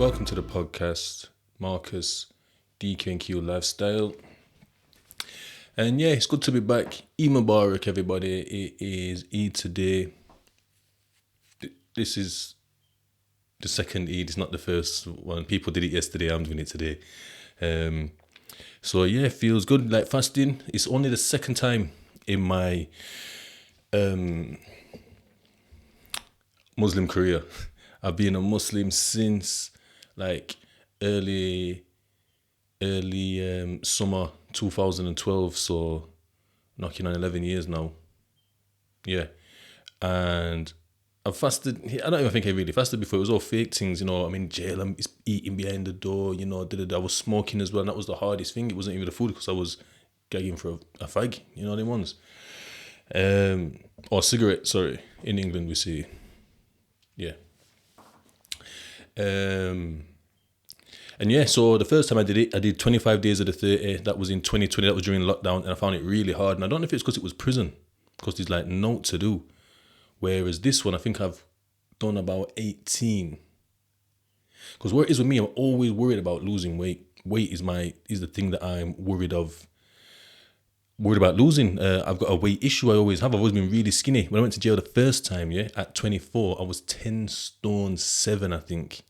Welcome to the podcast, Marcus, DQ&Q Lifestyle. And yeah, it's good to be back. Eid Mubarak, everybody. It is Eid today. This is the second Eid. It's not the first one. People did it yesterday. I'm doing it today. So yeah, it feels good. Like fasting, it's only the second time in my Muslim career. I've been a Muslim since like early summer 2012, so knocking on 11 years now. Yeah. And I've fasted. I don't even think I really fasted before. It was all fake things, I'm in jail, I'm eating behind the door, I was smoking as well, and that was the hardest thing. It wasn't even the food because I was gagging for a fag, them ones. Or cigarette, sorry. In England we say. Yeah. And yeah, so the first time I did it, I did 25 days of the 30. That was in 2020. That was during lockdown, and I found it really hard. And I don't know if it's because it was prison, because there's like naught to do. Whereas this one, I think I've done about 18. Because what it is with me, I'm always worried about losing weight. Weight is the thing that I'm worried about losing. I've got a weight issue. I always have. I've always been really skinny. When I went to jail the first time, at 24, I was 10 stone 7, I think.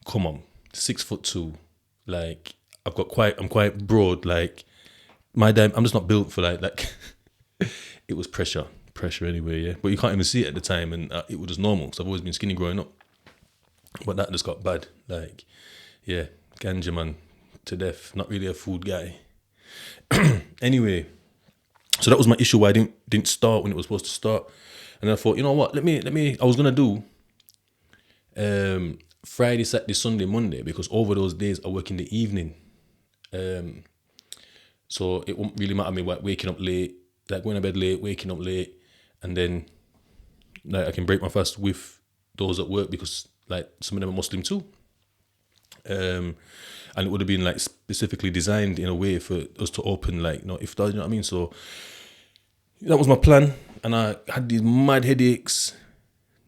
Come on, 6'2". Like I'm quite broad. Like I'm just not built for like. It was pressure anyway. Yeah, but you can't even see it at the time, and it was just normal. So I've always been skinny growing up, but that just got bad. Like, yeah, ganja man to death. Not really a food guy. Anyway, so that was my issue why I didn't start when it was supposed to start. And then I thought, you know what, let me I was gonna do Friday, Saturday, Sunday, Monday, because over those days I work in the evening. So it won't really matter me waking up late, like going to bed late, waking up late, and then like I can break my fast with those at work, because like some of them are Muslim too. And it would have been like specifically designed in a way for us to open like iftar, you know what I mean? So that was my plan, and I had these mad headaches.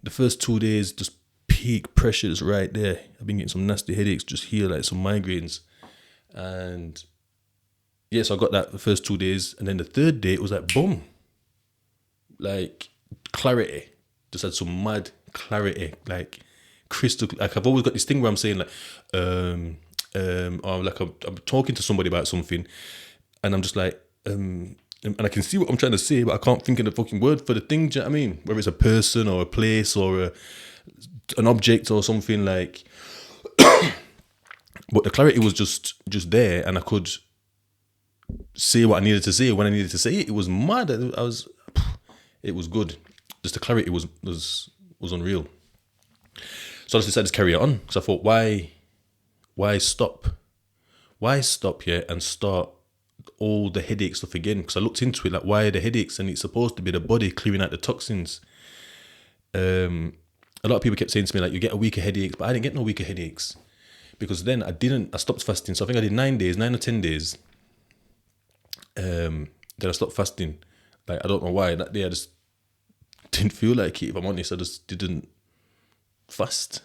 The first 2 days, just peak pressures right there. I've been getting some nasty headaches just here, like some migraines. And yes, I got that the first 2 days, and then the third day it was like boom, like clarity. Just had some mad clarity, like crystal. Like I've always got this thing where I'm saying like, or like I'm talking to somebody about something, and I'm just like, and I can see what I'm trying to say, but I can't think of the fucking word for the thing. Do you know what I mean? Whether it's a person or a place or an object or something like. But the clarity was just there, and I could say what I needed to say when I needed to say it. It was mad. It was good. Just the clarity was unreal. So I just decided to carry it on, because I thought, why stop? Why stop here and start all the headache stuff again? Because I looked into it, like, why are the headaches? And it's supposed to be the body clearing out the toxins. A lot of people kept saying to me, like, you get a week of headaches, but I didn't get no week of headaches, because then I stopped fasting. So I think I did 9 or 10 days. Then I stopped fasting. Like, I don't know why. That day I just didn't feel like it, if I'm honest. I just didn't fast.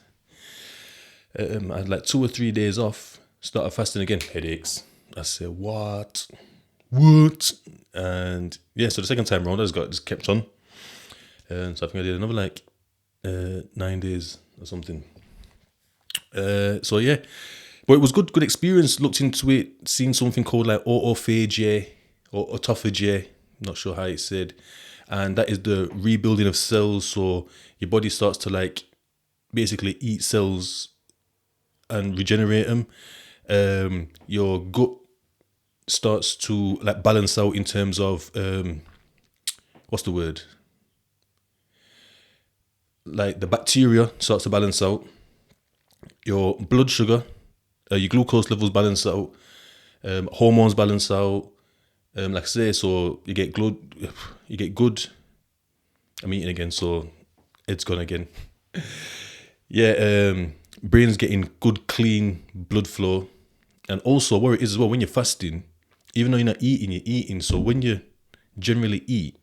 I had like 2 or 3 days off, started fasting again, headaches. I said, what? And yeah, so the second time around I just kept on. So I think I did another like 9 days or something. So yeah, but it was good experience. Looked into it, seen something called like autophagy or autophagy, not sure how it's said, and that is the rebuilding of cells. So your body starts to like basically eat cells and regenerate them. Your gut starts to like balance out in terms of what's the word? Like the bacteria starts to balance out. Your blood sugar, your glucose levels balance out. Hormones balance out. Like I say, so you get good. I'm eating again, so it's gone again. Yeah, brain's getting good, clean blood flow. And also what it is as well, when you're fasting, even though you're not eating, you're eating. So when you generally eat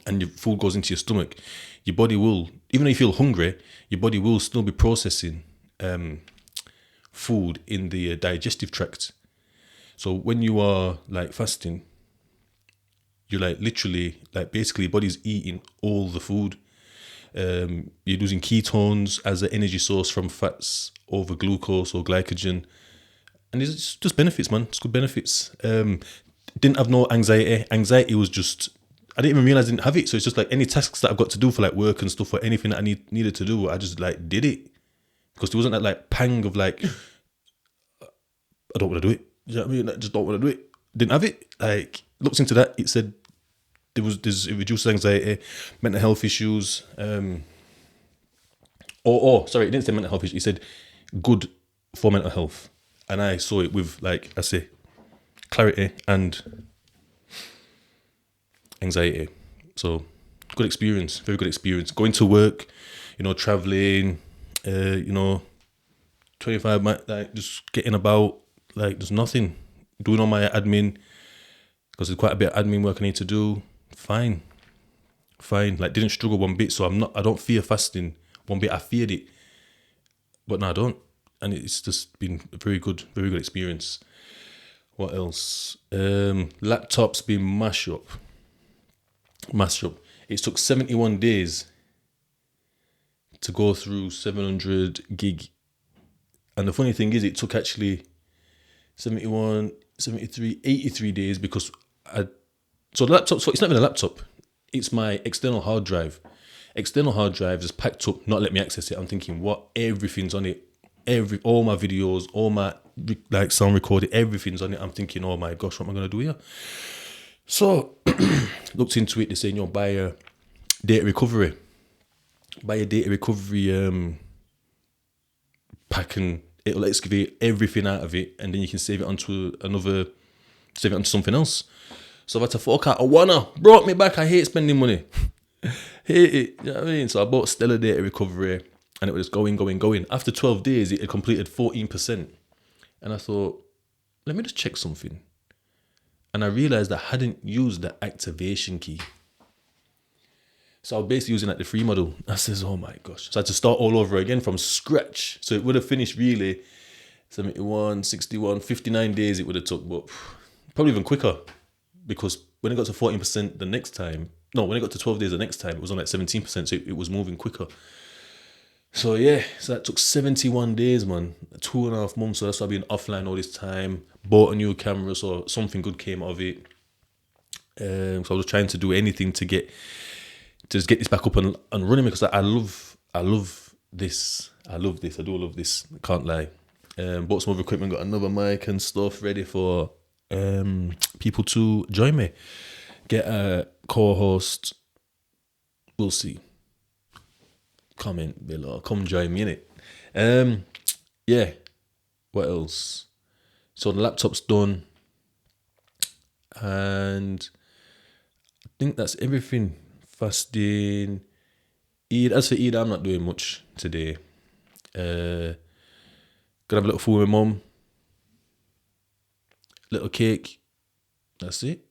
and your food goes into your stomach, your body will even though you feel hungry, your body will still be processing food in the digestive tract. So when you are like fasting, you're like literally like basically your body's eating all the food. You're using ketones as an energy source from fats over glucose or glycogen, and it's just benefits, man. It's good benefits. Didn't have no anxiety. Anxiety was just, I didn't even realize I didn't have it. So it's just like any tasks that I've got to do for like work and stuff, or anything that I needed to do, I just like did it, because there wasn't that like pang of like, I don't want to do it. You know what I mean? I just don't want to do it. Didn't have it. Like, looked into that. It said it reduces anxiety, mental health issues. Sorry, it didn't say mental health issues. It said good for mental health. And I saw it with, like I say, clarity and anxiety. So good experience, very good experience. Going to work, traveling, 25 miles, like just getting about, like there's nothing. Doing all my admin, because there's quite a bit of admin work I need to do. Fine. Like, didn't struggle one bit. So I don't fear fasting one bit. I feared it, but no, I don't. And it's just been a very good experience. What else? Laptop's been mashed up. It took 71 days to go through 700 gig. And the funny thing is, it took actually 71, 73, 83 days, because so the laptop, so it's not even a laptop, it's my external hard drive. External hard drive is packed up, not let me access it. I'm thinking, what? Everything's on it. All my videos, all my like sound recording, everything's on it. I'm thinking, oh my gosh, what am I gonna do here? So looked into it. They're saying, buy a data recovery. Pack, and it'll excavate everything out of it, and then you can save it onto something else. So I've had to fork out. Brought me back. I hate spending money. Hate it. You know what I mean? So I bought Stellar Data Recovery, and it was going. After 12 days, it had completed 14%. And I thought, let me just check something. And I realized I hadn't used the activation key. So I was basically using like the free model. I says, oh my gosh. So I had to start all over again from scratch. So it would have finished really 71, 61, 59 days it would have took, but probably even quicker. Because when it got to 14% the next time, when it got to 12 days the next time, it was on like 17%, so it was moving quicker. So yeah, so that took 71 days, man. 2.5 months, so that's why I've been offline all this time. Bought a new camera, so something good came out of it. So I was trying to do anything to just get this back up and running, because I love this. I do love this. I can't lie. Bought some other equipment, got another mic and stuff ready for people to join me. Get a co-host. We'll see. Comment below. Come join me in it. Yeah. What else? So the laptop's done, and I think that's everything. Fasting. Eid. As for Eid, I'm not doing much today. Gonna have a little food with my mum. Little cake. That's it.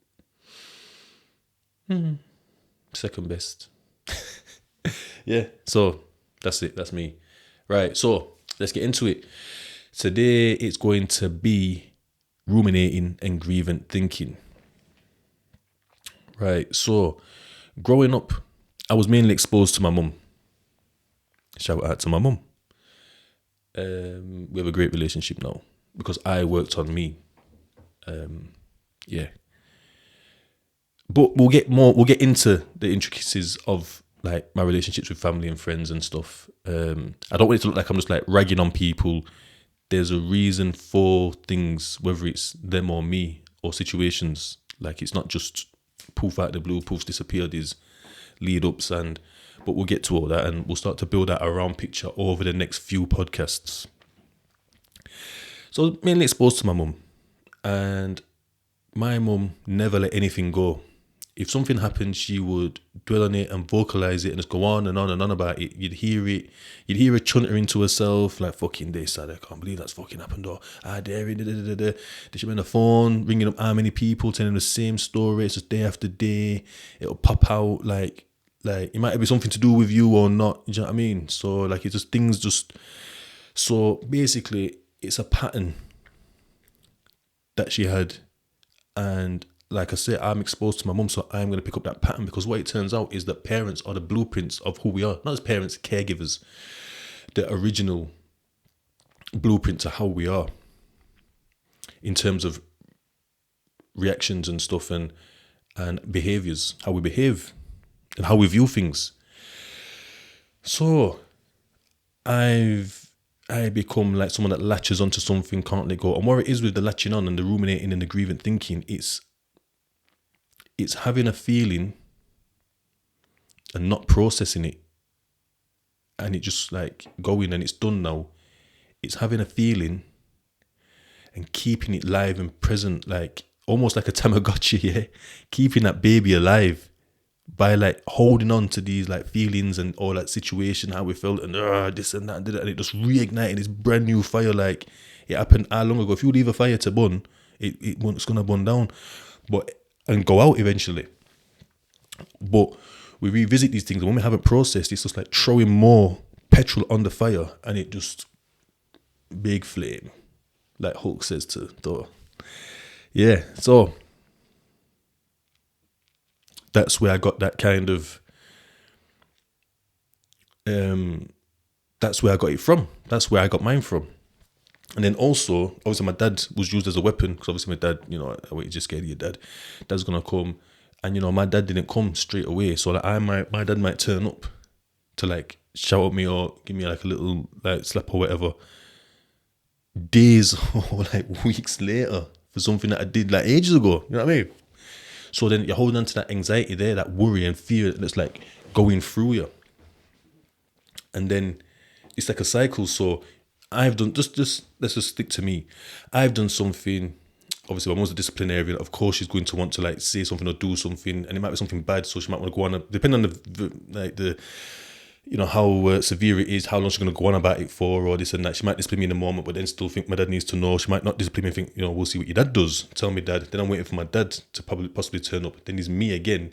Second best. Yeah, so that's it. That's me. Right, so let's get into it. Today it's going to be ruminating and grievant thinking. Right, so growing up, I was mainly exposed to my mum. Shout out to my mum. We have a great relationship now because I worked on me. Yeah. But we'll get into the intricacies of like my relationships with family and friends and stuff. I don't want it to look like I'm just like ragging on people. There's a reason for things, whether it's them or me or situations. Like, it's not just poof out the blue, poofs disappear. There's lead ups, but we'll get to all that, and we'll start to build that around picture over the next few podcasts. So mainly exposed to my mum, and my mum never let anything go. If something happened, she would dwell on it and vocalize it and just go on and on and on about it. You'd hear her chuntering to herself, like, fucking this, sad, I can't believe that's fucking happened, or dare it, Did she be on the phone, ringing up how many people, telling the same story, it's just day after day. It'll pop out like like, it might be something to do with you or not. You know what I mean? So like, it's just things just. So basically, it's a pattern that she had, and like I said, I'm exposed to my mum, so I'm going to pick up that pattern, because what it turns out is that parents are the blueprints of who we are. Not as parents, caregivers, the original blueprint to how we are in terms of reactions and stuff, and behaviors, how we behave and how we view things. So I become like someone that latches onto something, can't let go. And what it is with the latching on and the ruminating and the grievant thinking, it's having a feeling and not processing it, and it just like going, and it's done now. It's having a feeling and keeping it live and present, like almost like a Tamagotchi, yeah? Keeping that baby alive by like holding on to these like feelings and all that situation, how we felt, and this and that, and it just reignited this brand new fire. Like, it happened how long ago? If you leave a fire to burn, it's gonna burn down, and go out eventually. But we revisit these things, and when we haven't processed, it's just like throwing more petrol on the fire, and it just big flame, like Hulk says to Thor. Yeah, so that's where I got that kind of, that's where I got it from. That's where I got mine from. And then also, obviously my dad was used as a weapon, because obviously my dad, you know, you're just scared of your dad. Dad's going to come. And, you know, my dad didn't come straight away. So like my dad might turn up to like shout at me or give me like a little like slap or whatever, days or like weeks later, for something that I did like ages ago. You know what I mean? So then you're holding on to that anxiety there, that worry and fear that's like going through you. And then it's like a cycle. So I've done, just let's just stick to me. I've done something. Obviously, my mum's a disciplinarian. Of course, she's going to want to like say something or do something, and it might be something bad. So she might want to go on, depending on the you know, how severe it is, how long she's going to go on about it for, or this and that. She might discipline me in the moment, but then still think my dad needs to know. She might not discipline me and think, you know, we'll see what your dad does. Tell me, dad. Then I'm waiting for my dad to possibly turn up. Then it's me again,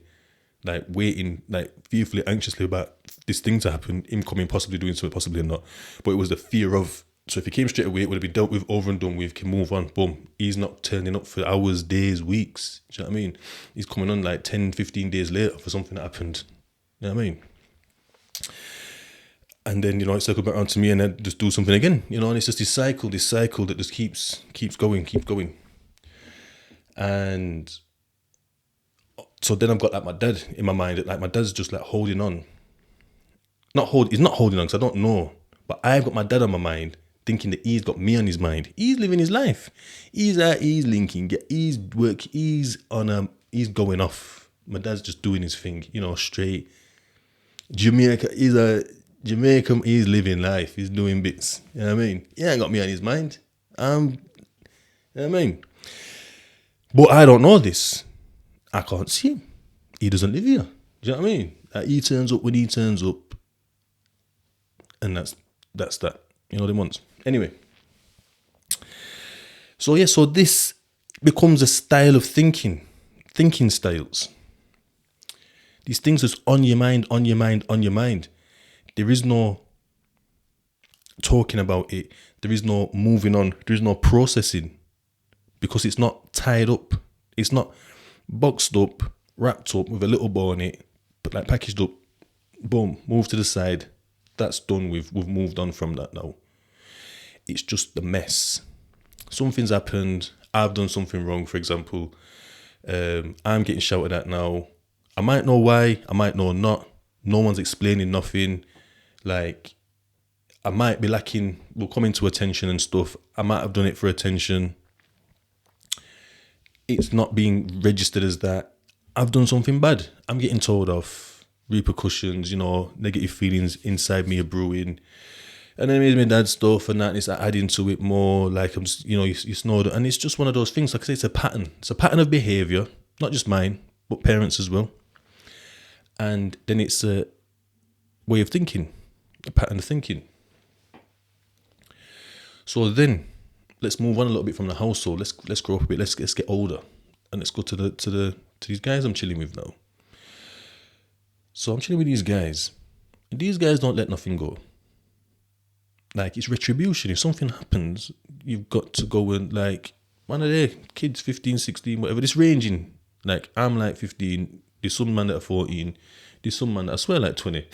like waiting, like fearfully, anxiously about this thing to happen, him coming, possibly doing something, possibly not. But it was the fear of, so if he came straight away, it would have been dealt with, over and done with, can move on, boom. He's not turning up for hours, days, weeks. Do you know what I mean? He's coming on like 10, 15 days later for something that happened. You know what I mean? And then, you know, it circled back around to me, and then just do something again, you know, and it's just this cycle that just keeps going. And so then I've got like my dad in my mind, like my dad's just like holding on. He's not holding on because I don't know, but I've got my dad on my mind, thinking that he's got me on his mind. He's living his life. He's out, he's linking, he's work, he's going off. My dad's just doing his thing, you know, straight. Jamaica, he's living life. He's doing bits. You know what I mean? He ain't got me on his mind. You know what I mean? But I don't know this. I can't see him. He doesn't live here. Do you know what I mean? Like, he turns up when he turns up. And that's that. You know what he wants. Anyway. So yeah, so this becomes a style of thinking styles. These things that's on your mind. There is no talking about it. There is no moving on. There is no processing, because it's not tied up. It's not boxed up, wrapped up with a little bow on it, but like packaged up. Boom, move to the side. That's done. We've moved on from that now. It's just the mess. Something's happened. I've done something wrong, for example. I'm getting shouted at now. I might know why. I might know not. No one's explaining nothing. Like, I might be lacking, we'll come into attention and stuff. I might have done it for attention. It's not being registered as that. I've done something bad. I'm getting told off. Repercussions, you know, negative feelings inside me are brewing. And then it made my dad's stuff and that, and it's adding to it more. Like, I'm just, you know, you snowed. And it's just one of those things. Like I say, it's a pattern. It's a pattern of behaviour. Not just mine, but parents as well. And then it's a way of thinking. A pattern of thinking. So then, let's move on a little bit from the household. Let's grow up a bit. Let's get older, and let's go to these guys I'm chilling with now. So I'm chilling with these guys. And these guys don't let nothing go. Like, it's retribution. If something happens, you've got to go and, like, one of their kids, 15, 16, whatever, this ranging. Like, I'm like 15, there's some man that are 14, there's some man that I swear like 20.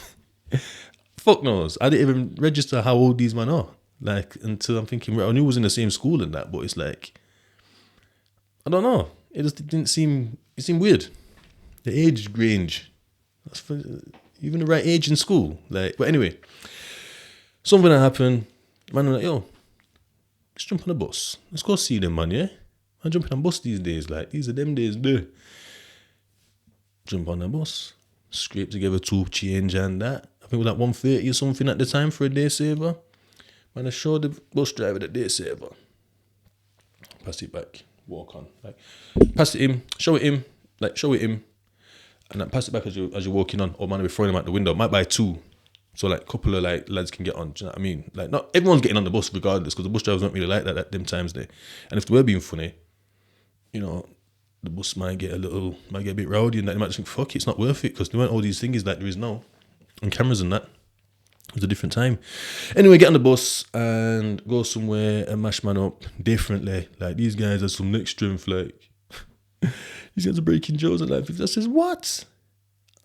Fuck knows. I didn't even register how old these men are. Like, until I'm thinking, right, I knew I was in the same school and that, but it's like, I don't know. It just didn't seem, it seemed weird. The age range. That's for, even the right age in school. Like, but anyway, something that happened, man, I'm like, yo, let's jump on a bus. Let's go see them, man, yeah? I'm jumping on bus these days, like, these are them days, duh. Jump on the bus, scrape together 2 change and that. I think it was like 130 or something at the time for a day saver. Man, I showed the bus driver the day saver. Pass it back, walk on. Like, pass it him, show it him, and then pass it back as you're walking on. Or man, I'll be throwing them out the window. Might buy 2. So like a couple of like lads can get on. Do you know what I mean? Like, not everyone's getting on the bus regardless, because the bus drivers don't really like that at them times there. And if they were being funny, you know, the bus might get a bit rowdy, and that they might just think, fuck it, it's not worth it, because there weren't all these things like there is now, and cameras and that. It was a different time. Anyway, get on the bus and go somewhere and mash man up differently. Like, these guys have some neck strength, like these guys are breaking jaws and like, I says, what?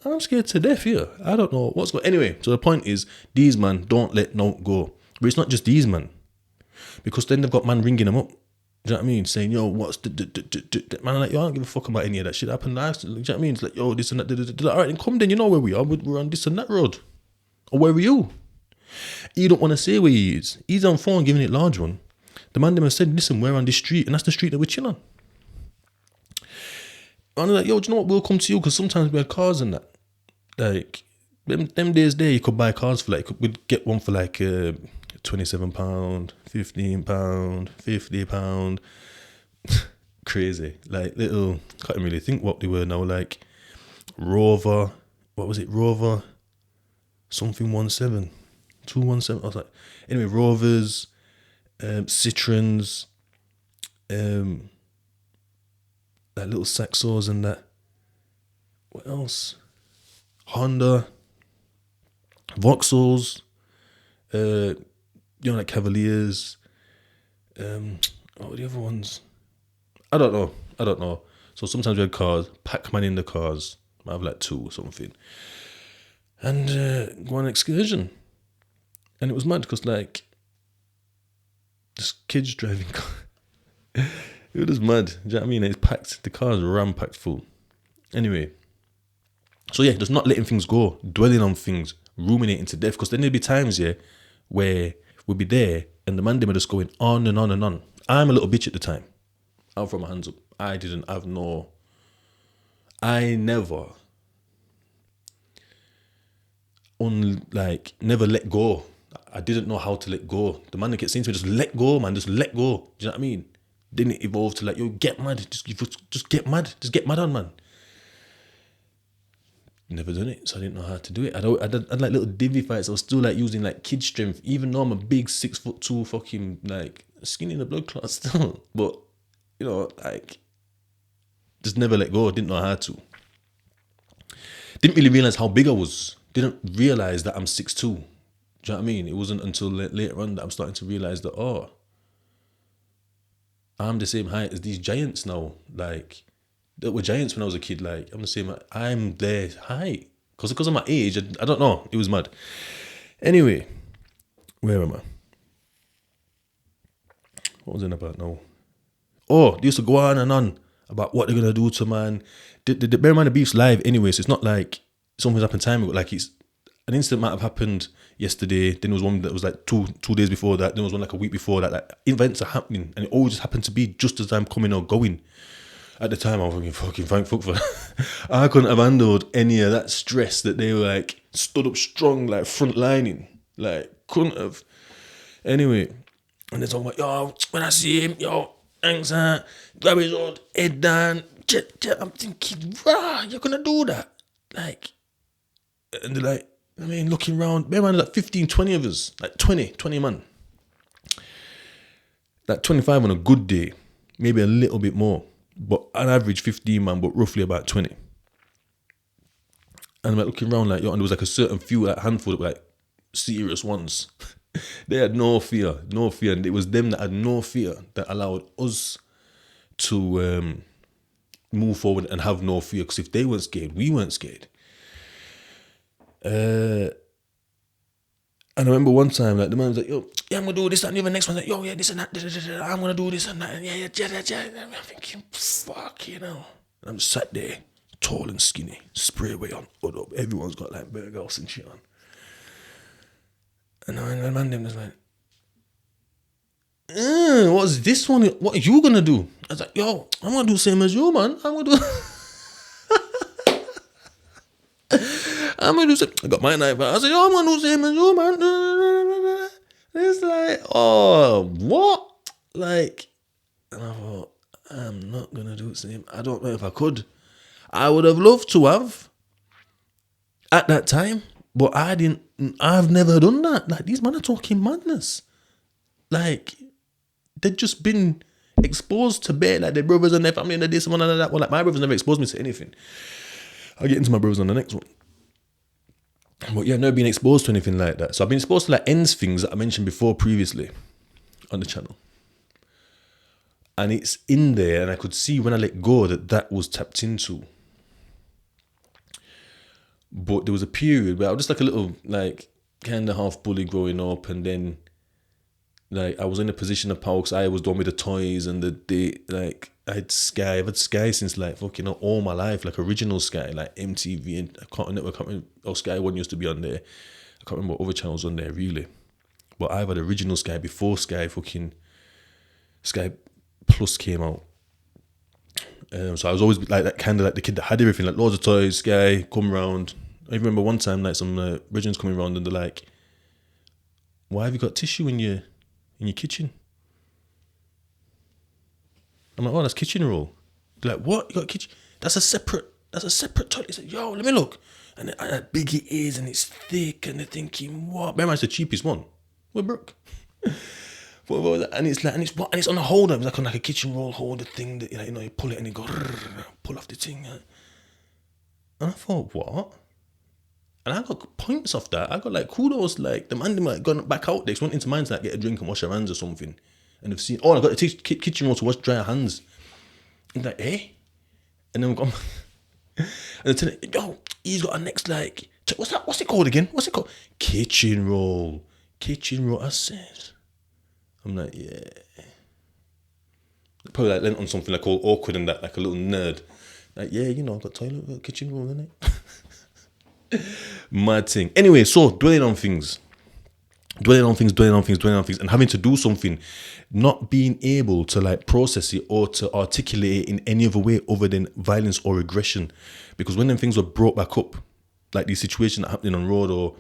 I'm scared to death here. I don't know what's going. Anyway, so the point is, these man don't let no go. But it's not just these man, because then they've got man ringing them up. Do you know what I mean? Saying, yo, what's the man? I'm like, yo, I don't give a fuck about any of that shit. Happened last. Do you know what I mean? It's like, yo, this and that. All right, then come then. You know where we are. We're on this and that road. Or where are you? You don't want to say where he is. He's on phone giving it large one. The man them has said, listen, we're on this street, and that's the street that we're chilling on. And I'm like, yo, do you know what? We'll come to you, because sometimes we had cars and that. Like, them days there, you could buy cars for like, we'd get one for like £27, £15, £50. Crazy. Like, little, can't really think what they were now. Like, Rover, what was it? Rover, something 17, 217. I was like, anyway, Rovers, Citroens, like little Saxos and that. What else? Honda, Vauxhalls, like Cavaliers. What were the other ones? I don't know. So sometimes we had cars, Pac-Man in the cars. Might have like 2 or something. And go on an excursion. And it was mad, because like, just kids driving cars. It was mad. Do you know what I mean? It's packed. The cars were ram-packed full. Anyway. So yeah, just not letting things go, dwelling on things, ruminating to death. Because then there'd be times, yeah, where we'd be there and the man them are just going on and on and on. I'm a little bitch at the time. I'll throw my hands up. I never, never let go. I didn't know how to let go. The man that kept saying to me, just let go, man, just let go. Do you know what I mean? Then it evolved to like, yo, get mad. Just get mad. Just get mad on, man. Never done it, so I didn't know how to do it. I had like little divvy fights. I was still like using like kid strength, even though I'm a big 6'2", fucking like skinny in the blood clot still. But you know, like, just never let go. Didn't know how to. Didn't really realize how big I was. Didn't realize that I'm 6'2". Do you know what I mean? It wasn't until later on that I'm starting to realize that, oh, I'm the same height as these giants now. Like, that were giants when I was a kid. Like, I'm the same. I'm their height. Because of my age, I don't know. It was mad. Anyway, where am I? What was it about now? Oh, they used to go on and on about what they're going to do to man. Bear in mind, the beef's live anyway, so it's not like something's happened time ago. Like, it's an incident might have happened yesterday. Then there was one that was like two days before that. Then there was one like a week before that. Like, events are happening, and it always just happened to be just as I'm coming or going. At the time, I was fucking thank fuck for that. I couldn't have handled any of that stress that they were like stood up strong, like front lining. Like, couldn't have. Anyway, and they're talking about, yo, when I see him, yo, thanks, grab his old head down. I'm thinking, rah, you're gonna do that? Like, and they're like, I mean, looking around, bear in mind, like 15, 20 of us, like 20 man. Like 25 on a good day, maybe a little bit more. But on average 15 man, but roughly about 20. And I'm like looking around like, yo, and there was like a certain few, like handful that were like serious ones. They had no fear. And it was them that had no fear that allowed us to move forward and have no fear. Because if they weren't scared, we weren't scared. And I remember one time, like, the man was like, yo, yeah, I'm going to do this, that, and the other. Next one's like, yo, yeah, this and that, I'm going to do this and that. And yeah. And I'm thinking, fuck, you know. And I'm sat there, tall and skinny, spray weight on, hood up. Everyone's got, like, burger house and shit on. And the man them was like, what's this one? What are you going to do? I was like, yo, I'm going to do the same as you, man. I'm going to do I got my knife out. I said, yo, I'm going to do the same as you, man. It's like, oh, what? Like, and I thought, I'm not going to do the same. I don't know if I could. I would have loved to have at that time, but I've never done that. Like, these men are talking madness. Like, they've just been exposed to bear, like their brothers and their family and this one and that one. Like, my brothers never exposed me to anything. I'll get into my brothers on the next one. But yeah, never been exposed to anything like that. So I've been exposed to like ends things that I mentioned before previously on the channel. And it's in there, and I could see when I let go that was tapped into. But there was a period where I was just like a little, like, kind of half bully growing up, and then, like, I was in a position of power because I was done with the toys and like, I've had Sky since, like, fucking all my life, like, original Sky, like, MTV and Cartoon Network, Sky One used to be on there. I can't remember what other channels on there, really. But I've had original Sky before Sky Plus came out. So I was always like that, kind of like the kid that had everything, like loads of toys, Sky, come round. I remember one time, like, some Regents coming around and they're like, why have you got tissue in your kitchen? I'm like, oh, that's kitchen roll. They're like, what? You got kitchen? That's a separate toilet. He said, yo, let me look. And how big it is, and it's thick, and they're thinking, what? Remember, it's the cheapest one. We're broke. And it's on a holder. It's like on like a kitchen roll holder thing that, you know, you pull it and you go pull off the thing. And I thought, what? And I got points off that. I got like kudos. Like, the man might gone back out there. Just went into mine to like get a drink and wash their hands or something. And they've seen, I got a kitchen roll to wash dry hands. And like, eh? And then we got, and they're telling, yo, he's got a next, like, what's that? What's it called again? What's it called? Kitchen roll. I said. I'm like, yeah. Probably like lent on something like all awkward and that, like a little nerd. Like, yeah, you know, I've got toilet, got kitchen roll, innit? Mad thing. Anyway, so dwelling on things, and having to do something, not being able to like process it or to articulate it in any other way other than violence or aggression. Because when them things were brought back up, like these situations that are happening on road, or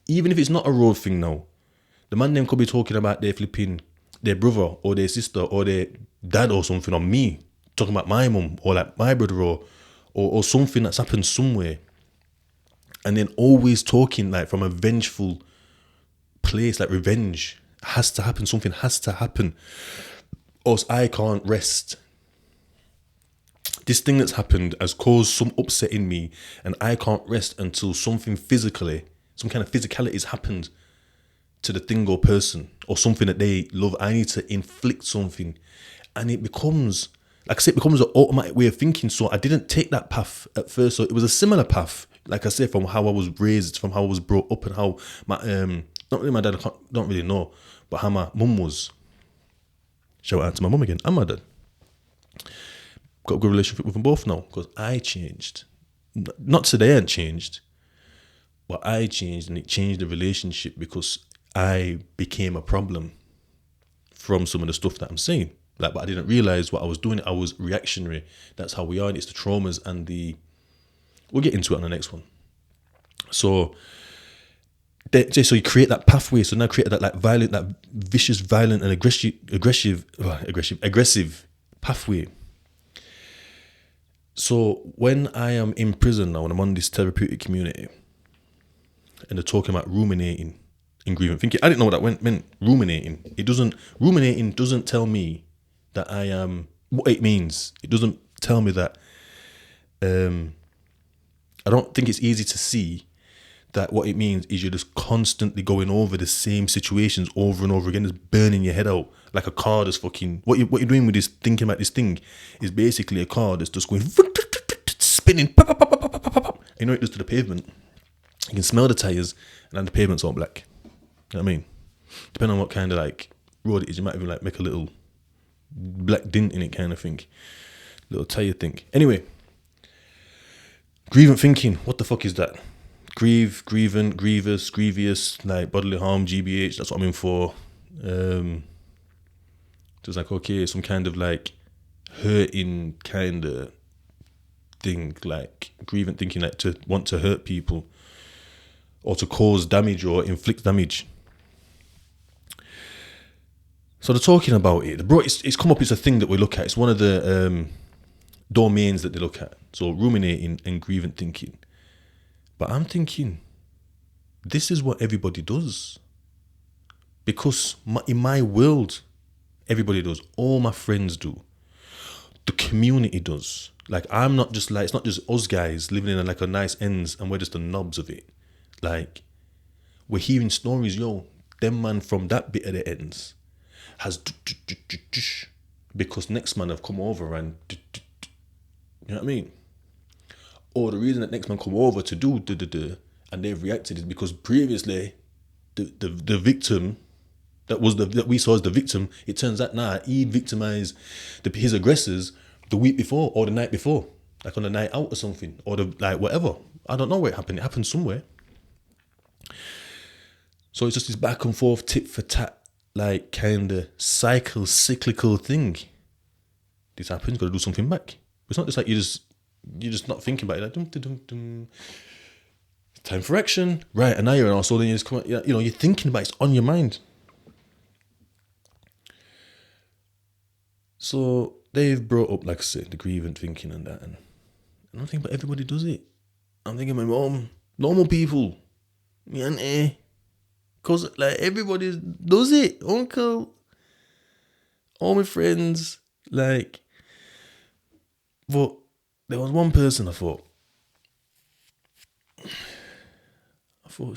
even if it's not a road thing now, the man them could be talking about their brother or their sister or their dad or something, or me talking about my mum or like my brother or something that's happened somewhere. And then always talking like from a vengeful place, like revenge has to happen. Something has to happen, or else I can't rest. This thing that's happened has caused some upset in me, and I can't rest until something physically, some kind of physicality has happened to the thing or person or something that they love. I need to inflict something, and it becomes, like I said, it becomes an automatic way of thinking. So I didn't take that path at first. So it was a similar path, like I said, from how I was raised, from how I was brought up, and how my not really my dad, I don't really know, but how my mum was. Shout out to my mum again and my dad. Got a good relationship with them both now because I changed. Not so they hadn't changed, but I changed, and it changed the relationship because I became a problem from some of the stuff that I'm saying. Like, but I didn't realize what I was doing. I was reactionary. That's how we are. And it's the traumas and we'll get into it on the next one. So you create that pathway. So now create that like violent, that vicious, violent and aggressive pathway. So when I am in prison now, and I'm on this therapeutic community, and they're talking about ruminating and grievant thinking, I didn't know what that meant. Ruminating doesn't tell me that I am what it means. It doesn't tell me that I don't think it's easy to see that what it means is you're just constantly going over the same situations over and over again, just burning your head out like a car that's fucking. What you're doing with this, thinking about this thing, is basically a car that's just going spinning. You know what it does to the pavement? You can smell the tires, and then the pavement's all black. You know what I mean? Depending on what kind of like road it is, you might even like make a little black dint in it, kind of thing, little tire thing. Anyway, grievant thinking. What the fuck is that? Grieve, grievant, grievous, grievous, like bodily harm, GBH. That's what I'm in for. Just like, okay, some kind of like hurting kind of thing, like grievant thinking, like to want to hurt people or to cause damage or inflict damage. So they're talking about it. It's come up as a thing that we look at. It's one of the domains that they look at. So ruminating and grievant thinking. But I'm thinking, this is what everybody does. Because in my world, everybody does. All my friends do. The community does. Like, I'm not just like, it's not just us guys living in like a nice ends and we're just the knobs of it. Like, we're hearing stories, yo, them man from that bit of the ends has because next man have come over and you know what I mean? Or the reason that next man come over to do and they've reacted is because previously the victim that we saw as the victim, it turns out he victimized his aggressors the week before or the night before, like on a night out or something, or like whatever. I don't know where it happened. It happened somewhere. So it's just this back and forth, tit for tat, like kind of cyclical thing. This happens, got to do something back. It's not just like you're just not thinking about it. Like, dum, dum, dum. Time for action, right? And now you're an arsehole, then you just come out, you know, you're thinking about it, it's on your mind. So they've brought up, like I said, the grievant thinking and that, and I'm thinking, but everybody does it. I'm thinking, my mom, normal people, me auntie, cause like everybody does it, uncle, all my friends, like. But there was one person I thought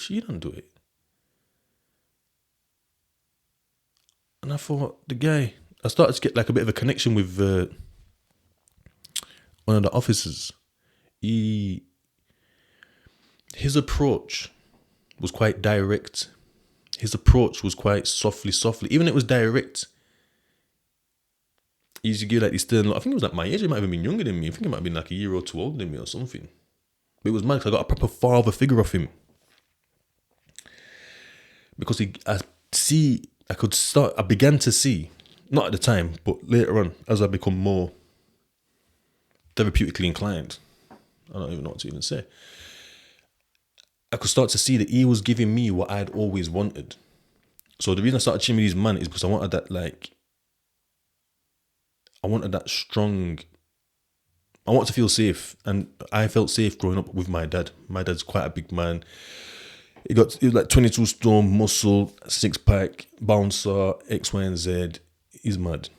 she don't do it, and I thought the guy. I started to get like a bit of a connection with one of the officers. His approach was quite direct. His approach was quite softly. Even if it was direct, he used to give like this stern look. I think it was like my age. He might have been younger than me. I think he might have been like a year or two older than me or something. But it was mad because I got a proper father figure of him. Because I began to see, not at the time, but later on, as I become more therapeutically inclined, I don't even know what to even say, I could start to see that he was giving me what I'd always wanted. So the reason I started chilling with his man is because I wanted that strong, I wanted to feel safe, and I felt safe growing up with my dad. My dad's quite a big man. He was like 22 stone, muscle, 6-pack, bouncer, X, Y, and Z. He's mad.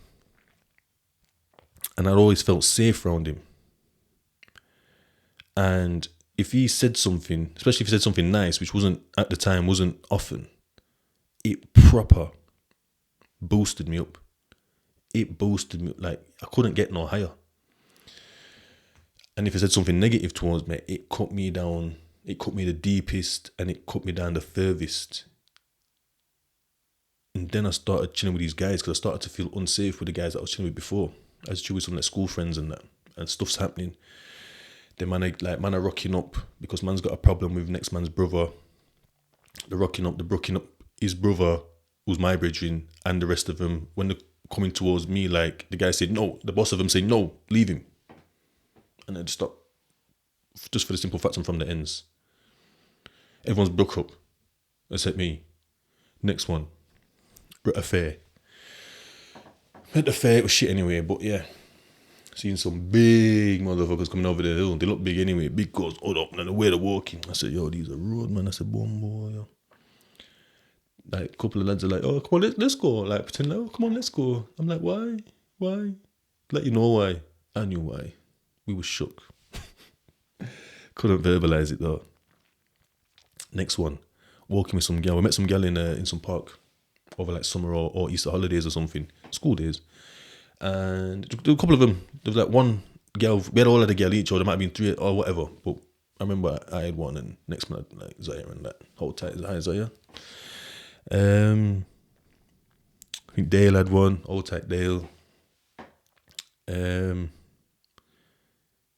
And I'd always felt safe around him. And if he said something, especially if he said something nice, which wasn't often, it proper boosted me up. It boosted me, like I couldn't get no higher. And if he said something negative towards me, it cut me down. It cut me the deepest and it cut me down the furthest. And then I started chilling with these guys because I started to feel unsafe with the guys that I was chilling with before. I was chilling with some like school friends and that, and stuff's happening. The man are rocking up because man's got a problem with next man's brother. They're rocking up his brother, who's my brethren, and the rest of them. When they're coming towards me, like the guy said no, the boss of them said no, leave him. And I just stopped. Just for the simple fact I'm from the ends. Everyone's broke up, except me. Next one, we're at a fair. At the fair, it was shit anyway, but yeah. Seeing some big motherfuckers coming over the hill. They look big anyway. Big girls, hold up, and the way they're walking. I said, yo, these are road, man. I said, boom, boy, yo. Like, a couple of lads are like, oh, come on, let's go. Like, pretend like, oh, come on, let's go. I'm like, why? Let you know why. I knew why. We were shook. Couldn't verbalize it though. Next one, walking with some girl. We met some girl in some park over like summer or Easter holidays or something, school days. And there were a couple of them. There was like one girl. We had all of the girl each, or there might have been three or whatever. But I remember I had one, and next minute like Zaya and that. Hold tight, hi Zaya. I think Dale had one. Hold tight, Dale.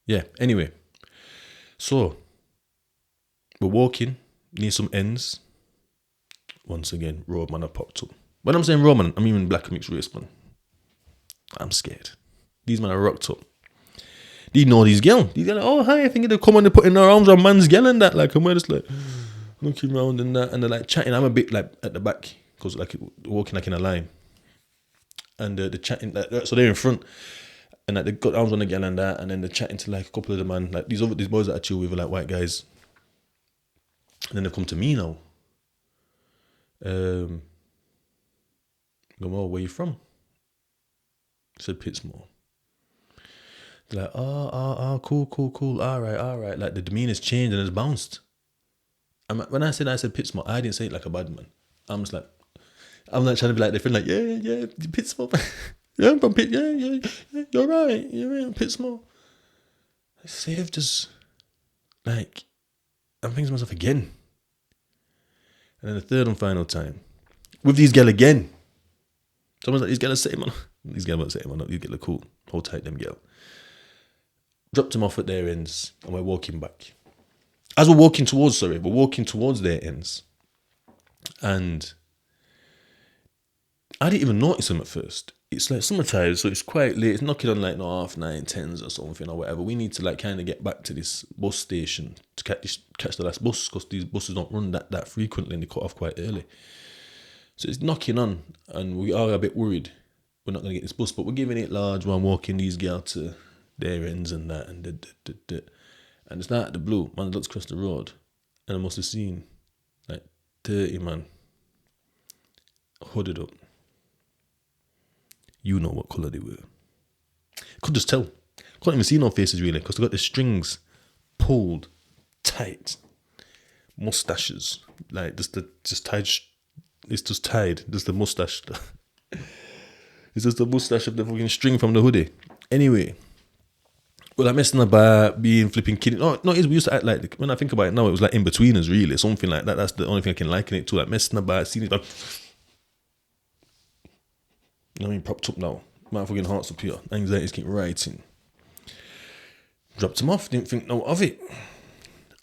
Yeah. Anyway, so we're walking near some ends. Once again, roadman have popped up. When I'm saying roadman, I'm even black and mixed race, man. I'm scared. These men are rocked up. They know these girls. These girls, oh hi, I think they're coming, they're putting their arms on man's girl and that. Like, and we're just like looking around and that, and they're like chatting. I'm a bit like at the back because like walking like in a line, and they're chatting. Like, so they're in front, and like they got arms on the girl and that, and then they're chatting to like a couple of the man, like these boys that I chill with are like white guys, and then they've come to me now. Go, well, where you from? I said Pittsmore. They're like, oh, cool. All right. Like the demeanor's changed and it's bounced. When I said Pittsmore, I didn't say it like a bad man. I'm just like, I'm not trying to be like, they're feeling like, yeah, Pittsmore. Yeah, I'm from Pitt, yeah, you're right, Pittsmore. I saved us, like, I'm thinking to myself again. And then the third and final time, with these girl again. Someone's like, these girls are same man. These girls aren't same man, these girls are cool. Hold tight, them girl. Dropped them off at their ends and we're walking back. As we're walking towards their ends. And I didn't even notice them at first. It's like summertime, so it's quite late. It's knocking on like 9:30, 10s or something or whatever. We need to like kind of get back to this bus station to catch the last bus because these buses don't run that frequently and they cut off quite early. So it's knocking on and we are a bit worried we're not going to get this bus, but we're giving it large one, walking these girls to their ends and that and and it's not the blue. Man looks across the road and I must have seen like 30 man hooded up. You know what colour they were. Could just tell. Couldn't even see no faces really because they got the strings pulled tight. Mustaches. Like just tied. It's just tied. Just the mustache. It's just the mustache of the fucking string from the hoodie. Anyway. Well, like messing about, being flipping kidding. No, we used to act like, when I think about it now, it was like in between us really. Something like that. That's the only thing I can liken it to. Like messing about, seeing it like, you know what I mean, propped up now. My fucking heart's up here. Anxiety's keep writing. Dropped him off. Didn't think no of it.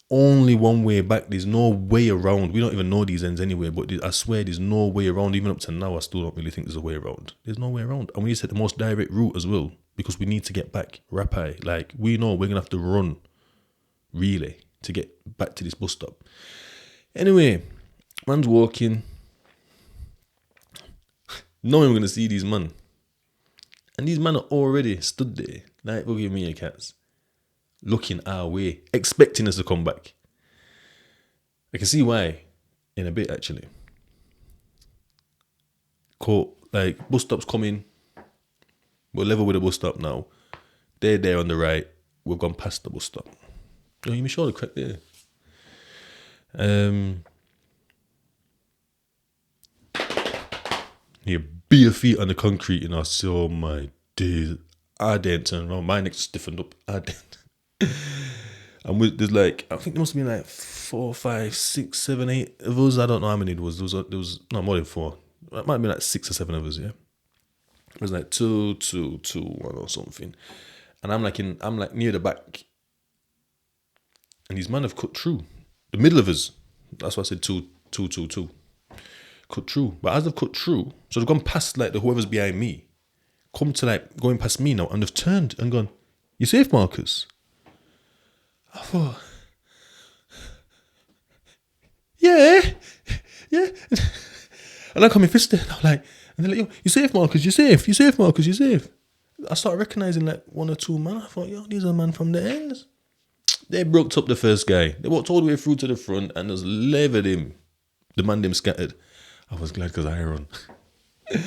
Only one way back. There's no way around. We don't even know these ends anyway. But I swear there's no way around. Even up to now, I still don't really think there's a way around. There's no way around. And we need to take the most direct route as well. Because we need to get back. Rapai. Like, we know we're going to have to run. Really. To get back to this bus stop. Anyway. Man's walking. Knowing we're going to see these men. And these men are already stood there. Like boogie meerkats. Looking our way. Expecting us to come back. I can see why. In a bit actually. Caught. Like bus stops coming. We're level with the bus stop now. They're there on the right. We've gone past the bus stop. Oh, you may sure the correct there. Yeah, bare feet on the concrete, and I saw my days. I didn't turn around. My neck stiffened up. I didn't. And there's like, I think there must have been like 4, 5, 6, 7, 8 of us. I don't know how many it was. There was no more than 4. It might have been like 6 or 7 of us, yeah. It was like 2, 1 or something. And I'm like near the back. And these men have cut through. The middle of us. That's why I said 2. Cut through. But as they've cut through, so they've gone past like the whoever's behind me. Come to like going past me now. And they've turned and gone, you safe, Marcus? I thought, yeah. And I come in fisted. And I'm like, and they're like, yo, you safe, Marcus? You safe, Marcus? You safe? I started recognizing like 1 or 2 men. I thought, yo, these are men from the ends. They broke up the first guy. They walked all the way through to the front and just levered him. The man them scattered. I was glad because I run. I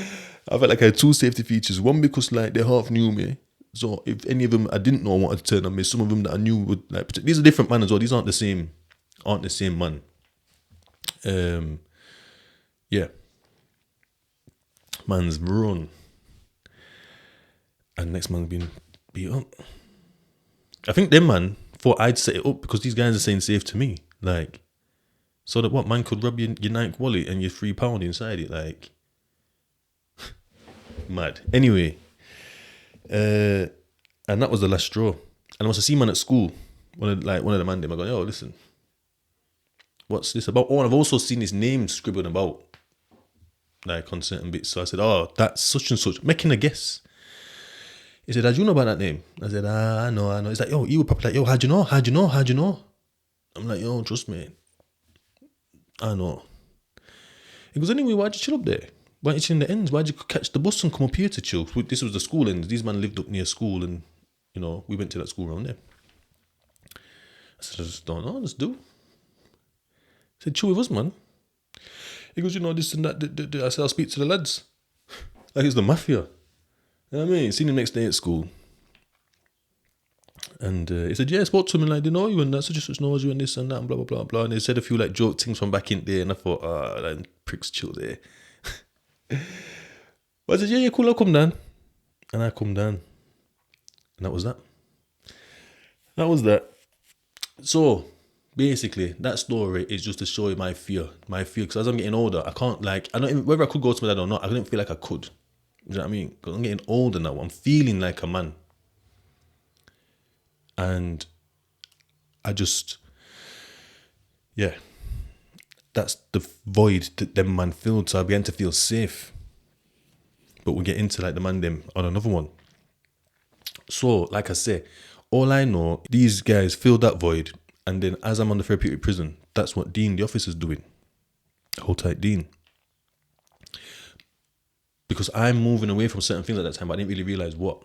felt like I had 2 safety features. One because like they half knew me. So if any of them I didn't know I wanted to turn on me, some of them that I knew would like. These are different man as well. These aren't the same man. Yeah, man's run, and next man's been beat up. I think them man thought I'd set it up because these guys are saying safe to me, like, so that what man could rob your Nike wallet and your £3 inside it, like, mad. Anyway, and that was the last straw. And I must have seen man at school. One of the man them. I go, yo, listen, what's this about? Oh, and I've also seen his name scribbled about, like, on certain bits. So I said, oh, that's such and such, making a guess. He said, how do you know about that name? I said, I know. He's like, yo, he would probably like, yo, how'd you know? I'm like, yo, trust me, I know. He goes, anyway, why'd you chill up there? Why didn't you chill in the ends? Why'd you catch the bus and come up here to chill? This was the school ends. These men lived up near school, and, you know, we went to that school around there. I said, I just don't know, let's do. I said, chill with us, man. He goes, you know, this and that. I said, I'll speak to the lads. Like it's the mafia. You know what I mean? Seen him next day at school. And he said, yeah, I spoke to him and like, they know you and that, so just knows you and this and that and blah, blah, blah, blah. And they said a few like joke things from back in there, and I thought, that pricks chill there. But I said, yeah, cool, I'll come down. And I come down. And that was that. So, basically, that story is just to show you my fear. Because as I'm getting older, I can't whether I could go to my dad or not, I didn't feel like I could. You know what I mean? Because I'm getting older now. I'm feeling like a man. And I just, yeah, that's the void that them man filled. So I began to feel safe. But we'll get into like the man them on another one. So, like I say, all I know, these guys filled that void. And then as I'm on the therapeutic prison, that's what Dean, the officer's doing. Hold tight, Dean. Because I'm moving away from certain things at that time, but I didn't really realize what.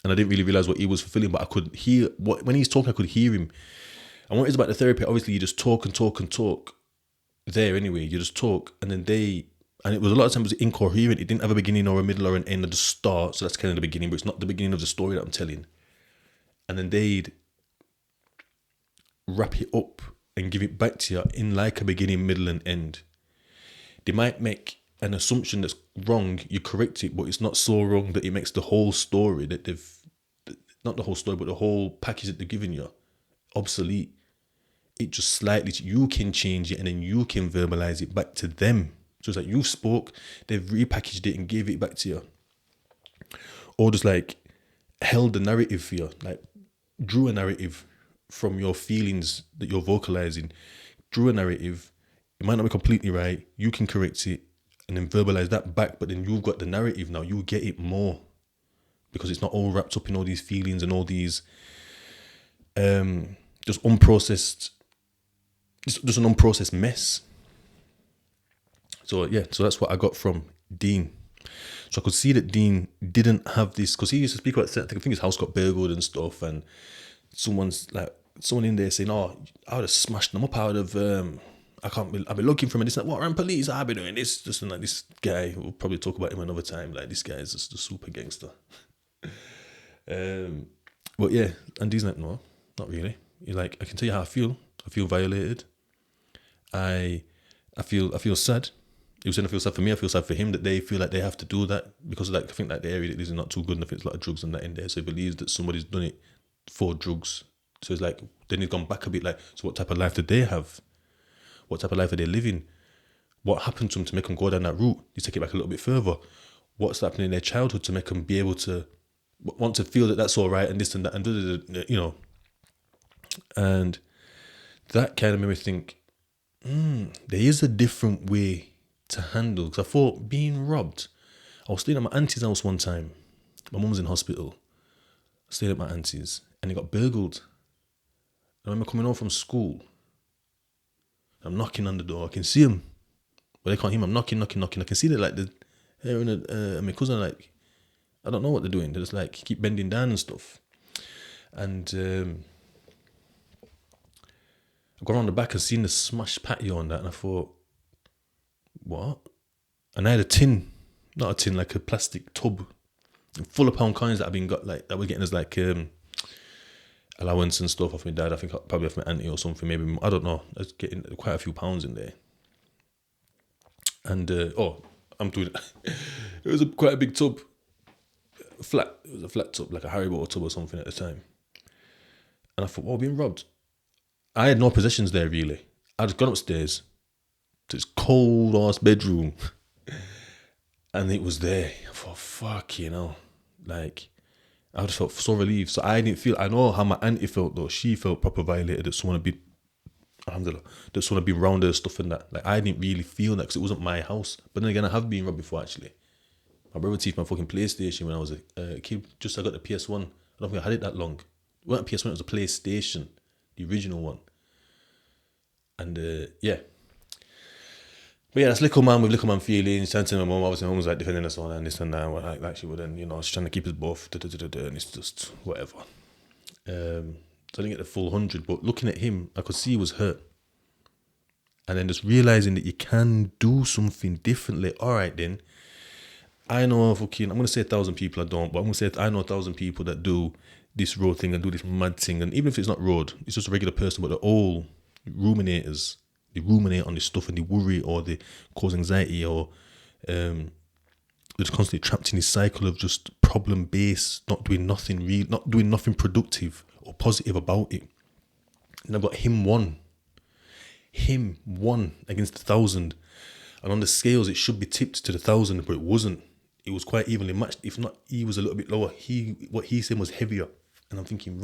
And I didn't really realize what he was fulfilling, but I could hear, when he's talking, I could hear him. And what it is about the therapy, obviously you just talk and talk and talk there anyway. You just talk, and then and it was a lot of times it was incoherent. It didn't have a beginning or a middle or an end or the start. So that's kind of the beginning, but it's not the beginning of the story that I'm telling. And then they'd wrap it up and give it back to you in like a beginning, middle and end. They might make an assumption that's wrong, you correct it, but it's not so wrong that it makes the whole story that not the whole story, but the whole package that they're giving you obsolete. It just slightly, you can change it and then you can verbalize it back to them. So it's like you spoke, they've repackaged it and gave it back to you. Or just like held the narrative for you, like drew a narrative from your feelings that you're vocalizing, drew a narrative. It might not be completely right, you can correct it and then verbalize that back, but then you've got the narrative now, you get it more because it's not all wrapped up in all these feelings and all these just an unprocessed mess. So yeah, so that's what I got from Dean. So I could see that Dean didn't have this, because he used to speak about, I think his house got burgled and stuff, and someone in there saying, oh, I would have smashed them up, I've been looking for him and this, like, what, around police, I've been doing this, just like this guy, we'll probably talk about him another time, like this guy is just a super gangster. But yeah, and Dean's like, no, not really. He's like, I can tell you how I feel violated. I feel sad. He was saying I feel sad for me, I feel sad for him that they feel like they have to do that because of like, I think like the area that is not too good enough, it's a lot of drugs and that in there. So he believes that somebody's done it for drugs. So it's like, then he's gone back a bit like, so what type of life did they have? What type of life are they living? What happened to them to make them go down that route? You take it back a little bit further. What's happening in their childhood to make them be able to want to feel that that's all right and this and that and you know. And that kind of made me think, there is a different way to handle. Because I thought being robbed, I was staying at my auntie's house one time. My mum was in hospital. I stayed at my auntie's and it got burgled. I remember coming home from school. I'm knocking on the door. I can see him, but they can't hear me. I'm knocking. I can see that like my cousin, like, I don't know what they're doing. They just like keep bending down and stuff. And I got around the back and seen the smashed patio on that, and I thought, what? And I had a tin, not a tin, like a plastic tub full of pound coins that I've been got like that we're getting as like allowance and stuff off my dad. I think probably off my auntie or something. Maybe I don't know. I was getting quite a few pounds in there. And I'm doing it. It was quite a big tub, flat. It was a flat tub, like a Haribo tub or something at the time. And I thought, well, being robbed. I had no possessions there really. I just gone upstairs to this cold ass bedroom, and it was there. I thought, fuck, like I just felt so relieved. So I didn't feel. I know how my auntie felt though. She felt proper violated that someone had been, alhamdulillah, that someone had been round her stuff and that. Like I didn't really feel that because it wasn't my house. But then again, I have been robbed before actually. My brother took my fucking PlayStation when I was a kid. Just I got the PS1. I don't think I had it that long. It wasn't a PS1. It was a PlayStation, the original one. And yeah. But yeah, that's little man with little man feelings. Trying to my mum, obviously, my mum was like defending us all and this and that. Like she would, and she's trying to keep us both. And it's just whatever. So I didn't get the full 100, but looking at him, I could see he was hurt. And then just realizing that you can do something differently. All right, then. I know I'm going to say 1,000 people I don't, but I'm going to say I know 1,000 people that do this road thing and do this mad thing. And even if it's not road, it's just a regular person, but they're all ruminators. They ruminate on this stuff and they worry or they cause anxiety or they're just constantly trapped in this cycle of just problem based, not doing nothing real, not doing nothing productive or positive about it. And I've got him one against 1,000. And on the scales, it should be tipped to the 1,000, but it wasn't. It was quite evenly matched. If not, he was a little bit lower. What he said was heavier. And I'm thinking,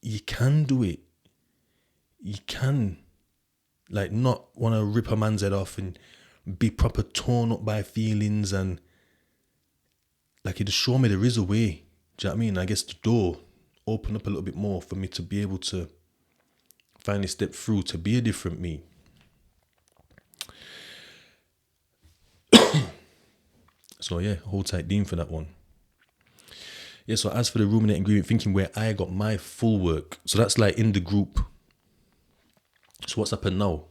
you can do it. You can, like, not want to rip a man's head off and be proper torn up by feelings and, like, it just showed me there is a way. Do you know what I mean? I guess the door opened up a little bit more for me to be able to finally step through to be a different me. So yeah, hold tight Dean for that one. Yeah, so as for the Ruminate and Grievant Thinking, where I got my full work, so that's like in the group. So what's happened now?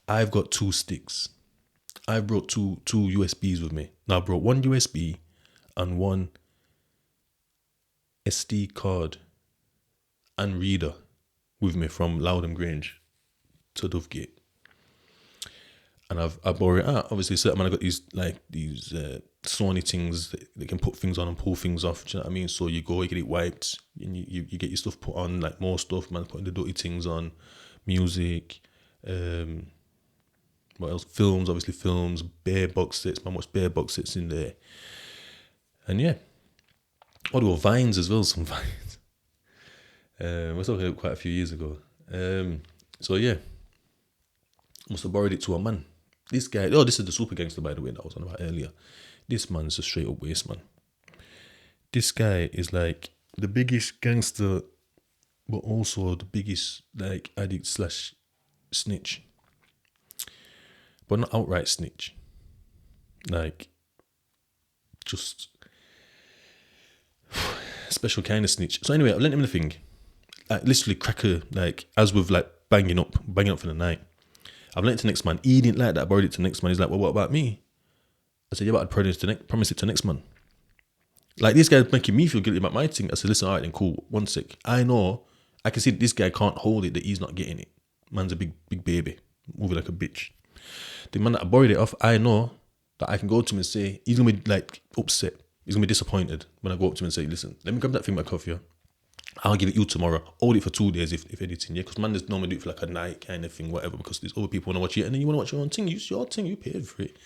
I've got 2 sticks. I brought two USBs with me. Now I brought 1 USB and 1 SD card and reader with me from Loudham Grange to Dovegate. And I borrow it out. Obviously, certain man, I got these Sony things that they can put things on and pull things off. Do you know what I mean? So you go, you get it wiped, and you get your stuff put on, like more stuff, man, putting the dirty things on, music, what else? Films, bare box sets, man, watch bare box sets in there. And yeah, I do Vines as well, some Vines. I was talking quite a few years ago. So yeah, must have borrowed it to a man. This guy, this is the super gangster, by the way, that I was on about earlier. This man's a straight up waste man. This guy is like the biggest gangster, but also the biggest like addict / snitch. But not outright snitch. Like, just special kind of snitch. So anyway, I lent him the thing. Like, literally cracker, like, as with like banging up for the night. I've lent it to next man. He didn't like that. I borrowed it to next man. He's like, well, what about me? I said, yeah, but I'd promise it to next man. Like, this guy's making me feel guilty about my thing. I said, listen, all right, then cool. 1 sec. I know, I can see that this guy can't hold it, that he's not getting it. Man's a big baby, moving like a bitch. The man that I borrowed it off, I know that I can go to him and say, he's going to be like upset. He's going to be disappointed when I go up to him and say, listen, let me grab that thing back off you. I'll give it you tomorrow. Hold it for 2 days if anything, yeah? Because man just normally do it for like a night kind of thing, whatever, because there's other people want to watch it and then you want to watch your own thing. It's your thing, you paid for it.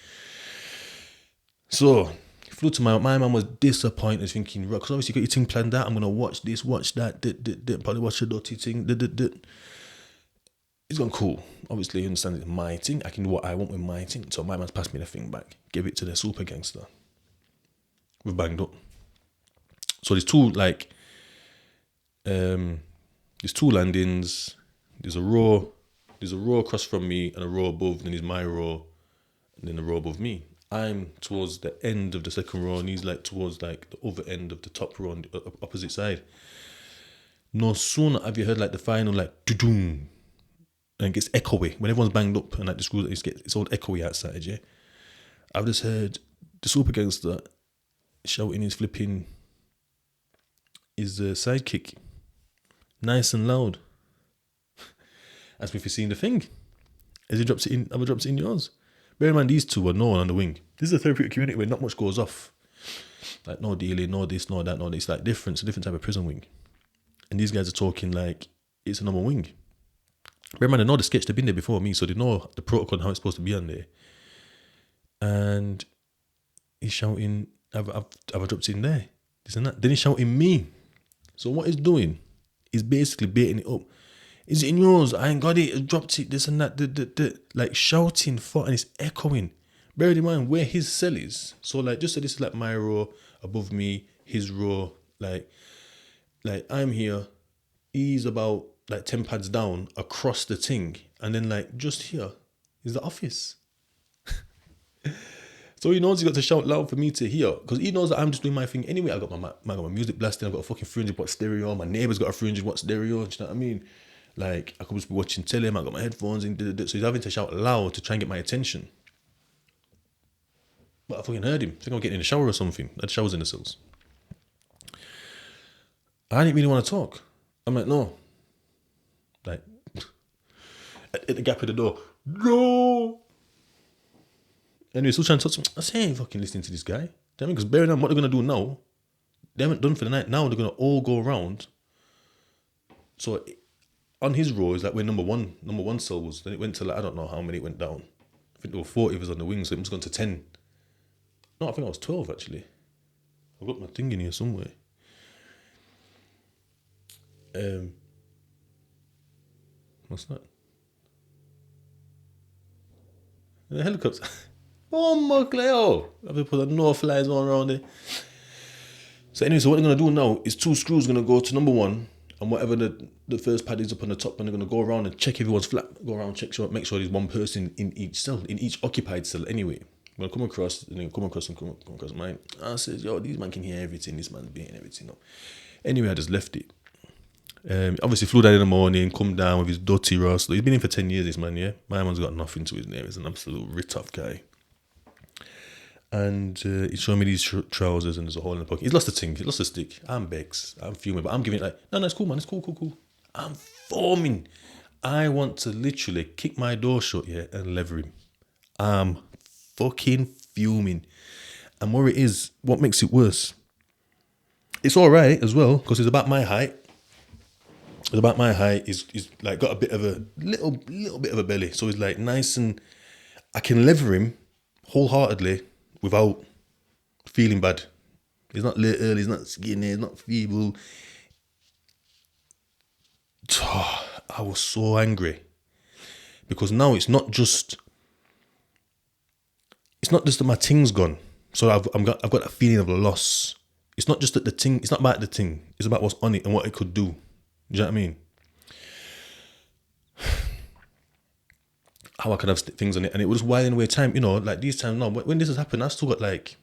So, flew to my man was disappointed, thinking, because obviously you got your thing planned out. I'm going to watch this, watch that, probably watch a dirty thing, It's gone cool. Obviously, he understands it's my thing. I can do what I want with my thing. So my man's passed me the thing back. Give it to the super gangster. We've banged up. So there's two landings. There's a row across from me and a row above. Then there's my row, and then a row above me. I'm towards the end of the second row, and he's like towards like the other end of the top row on the opposite side. No sooner have you heard like the final like doo-doom, and it gets echoey when everyone's banged up and like the screws, it's all echoey outside. Yeah, I've just heard the super gangster shouting his sidekick, nice and loud. Asked me if you've seen the thing. Have I dropped it in yours? Bear in mind, these two are known on the wing. This is a therapeutic community where not much goes off. Like no dealing, no this, no that, no this. Like it's a different type of prison wing. And these guys are talking like it's a normal wing. Bear in mind, they know the sketch, they've been there before me, so they know the protocol and how it's supposed to be on there. And he's shouting, have I dropped it in there? This and that. Then he's shouting me. So what he's doing is basically baiting it up. Is it in yours? I ain't got it. I dropped it. This and that. Like shouting for, and it's echoing. Bear in mind where his cell is. So like, just say this is like my row above me, his row. Like I'm here. He's about like 10 pads down across the thing, and then like just here is the office. So he knows he's got to shout loud for me to hear, because he knows that I'm just doing my thing anyway. I got my music blasting. I've got a fucking 300-watt stereo. My neighbour's got a 300-watt stereo. Do you know what I mean? Like I could just be watching telly. I got my headphones in. So he's having to shout loud to try and get my attention. But I fucking heard him. I think I'm getting in the shower or something. I had showers in the cells. I didn't really want to talk. I'm like, no. Like at the gap of the door. No. Anyway, still trying to talk to him. I say, I ain't fucking listening to this guy. Do you know what I mean? Because bear in mind what they're going to do now, they haven't done for the night. Now they're going to all go around. So on his row is like where number one cell was. Then it went to like, I don't know how many it went down. I think there were 40 of us on the wing, so it must have gone to 10. No, I think I was 12 actually. I've got my thing in here somewhere. What's that? The helicopter. Oh my Cleo! I've been put a no flies on around there. So anyway, so what they're gonna do now is 2 screws gonna go to number 1, and whatever the first pad is up on the top, and they're gonna go around and check everyone's flat. Go around, make sure there's one person in each cell, in each occupied cell. Anyway, I'm gonna come across mine. I said, yo, these man can hear everything. This man's being everything. No. Anyway, I just left it. Obviously flew down in the morning, come down with his dirty rust. He's been in for 10 years, this man, yeah. My man's got nothing to his name. He's an absolute rit-off guy. And he's showing me these trousers, and there's a hole in the pocket. He's lost the thing. He's lost the stick. I'm Bex. I'm fuming, but I'm giving it like, no, it's cool, man. It's cool. I'm foaming. I want to literally kick my door shut here and lever him. I'm fucking fuming. And what makes it worse, it's all right as well, because it's about my height. He's like got a bit of a little bit of a belly, so he's like nice, and I can lever him wholeheartedly without feeling bad. He's not little, he's not skinny, he's not feeble. I was so angry because now it's not just that my thing's gone. So I've got that feeling of loss. It's not just that the thing. It's not about the thing. It's about what's on it and what it could do. Do you know what I mean? How I could have things on it, and it was whiling away time. You know, like these times now. When this has happened, I still got like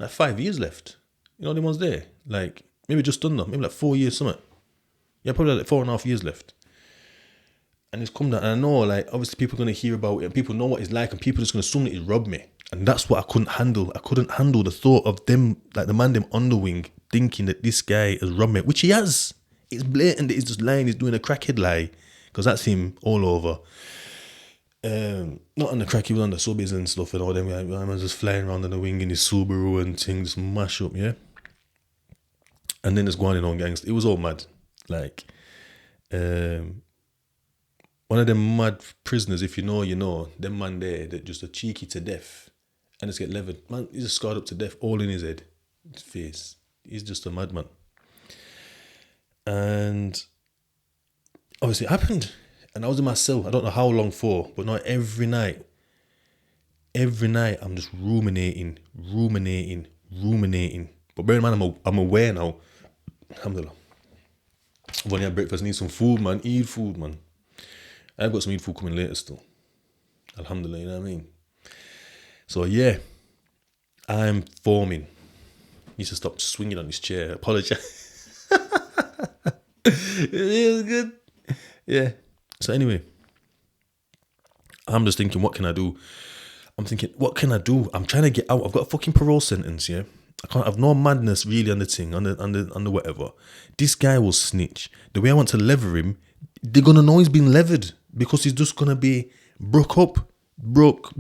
5 years left. You know, the ones there, like maybe just under, maybe like 4 years, something. Yeah, probably like 4.5 years left. And it's come down, and I know, like, obviously people are going to hear about it, and people know what it's like, and people are just going to assume that it's robbed me. And that's what I couldn't handle. I couldn't handle the thought of them, like the man them on the wing, thinking that this guy has robbed me, which he has. It's blatant that he's just lying, he's doing a crackhead lie, because that's him all over. Not on the crack, he was on the subbies and stuff, and all them. I was just flying around on the wing in his Subaru and things, mash up, yeah. And then it's going on gangster. It was all mad. Like, one of them mad prisoners, if you know, you know, them man there that just are cheeky to death and just get levered. Man, he's just scarred up to death, all in his head, his face. He's just a madman. And obviously it happened. And I was in my cell, I don't know how long for, but not every night I'm just ruminating. But bear in mind, I'm aware now. Alhamdulillah. I've only had breakfast, need some food, man. Eat food, man. I've got some Eid food coming later still. Alhamdulillah, you know what I mean? So yeah, I'm foaming. He needs to stop swinging on his chair. Apologize. It was good. Yeah. So anyway, I'm just thinking, what can I do? I'm thinking, what can I do? I'm trying to get out. I've got a fucking parole sentence, yeah. I can't have no madness really on the thing, on the whatever. This guy will snitch. The way I want to lever him, they're gonna know he's been levered because he's just gonna be broke up, broke,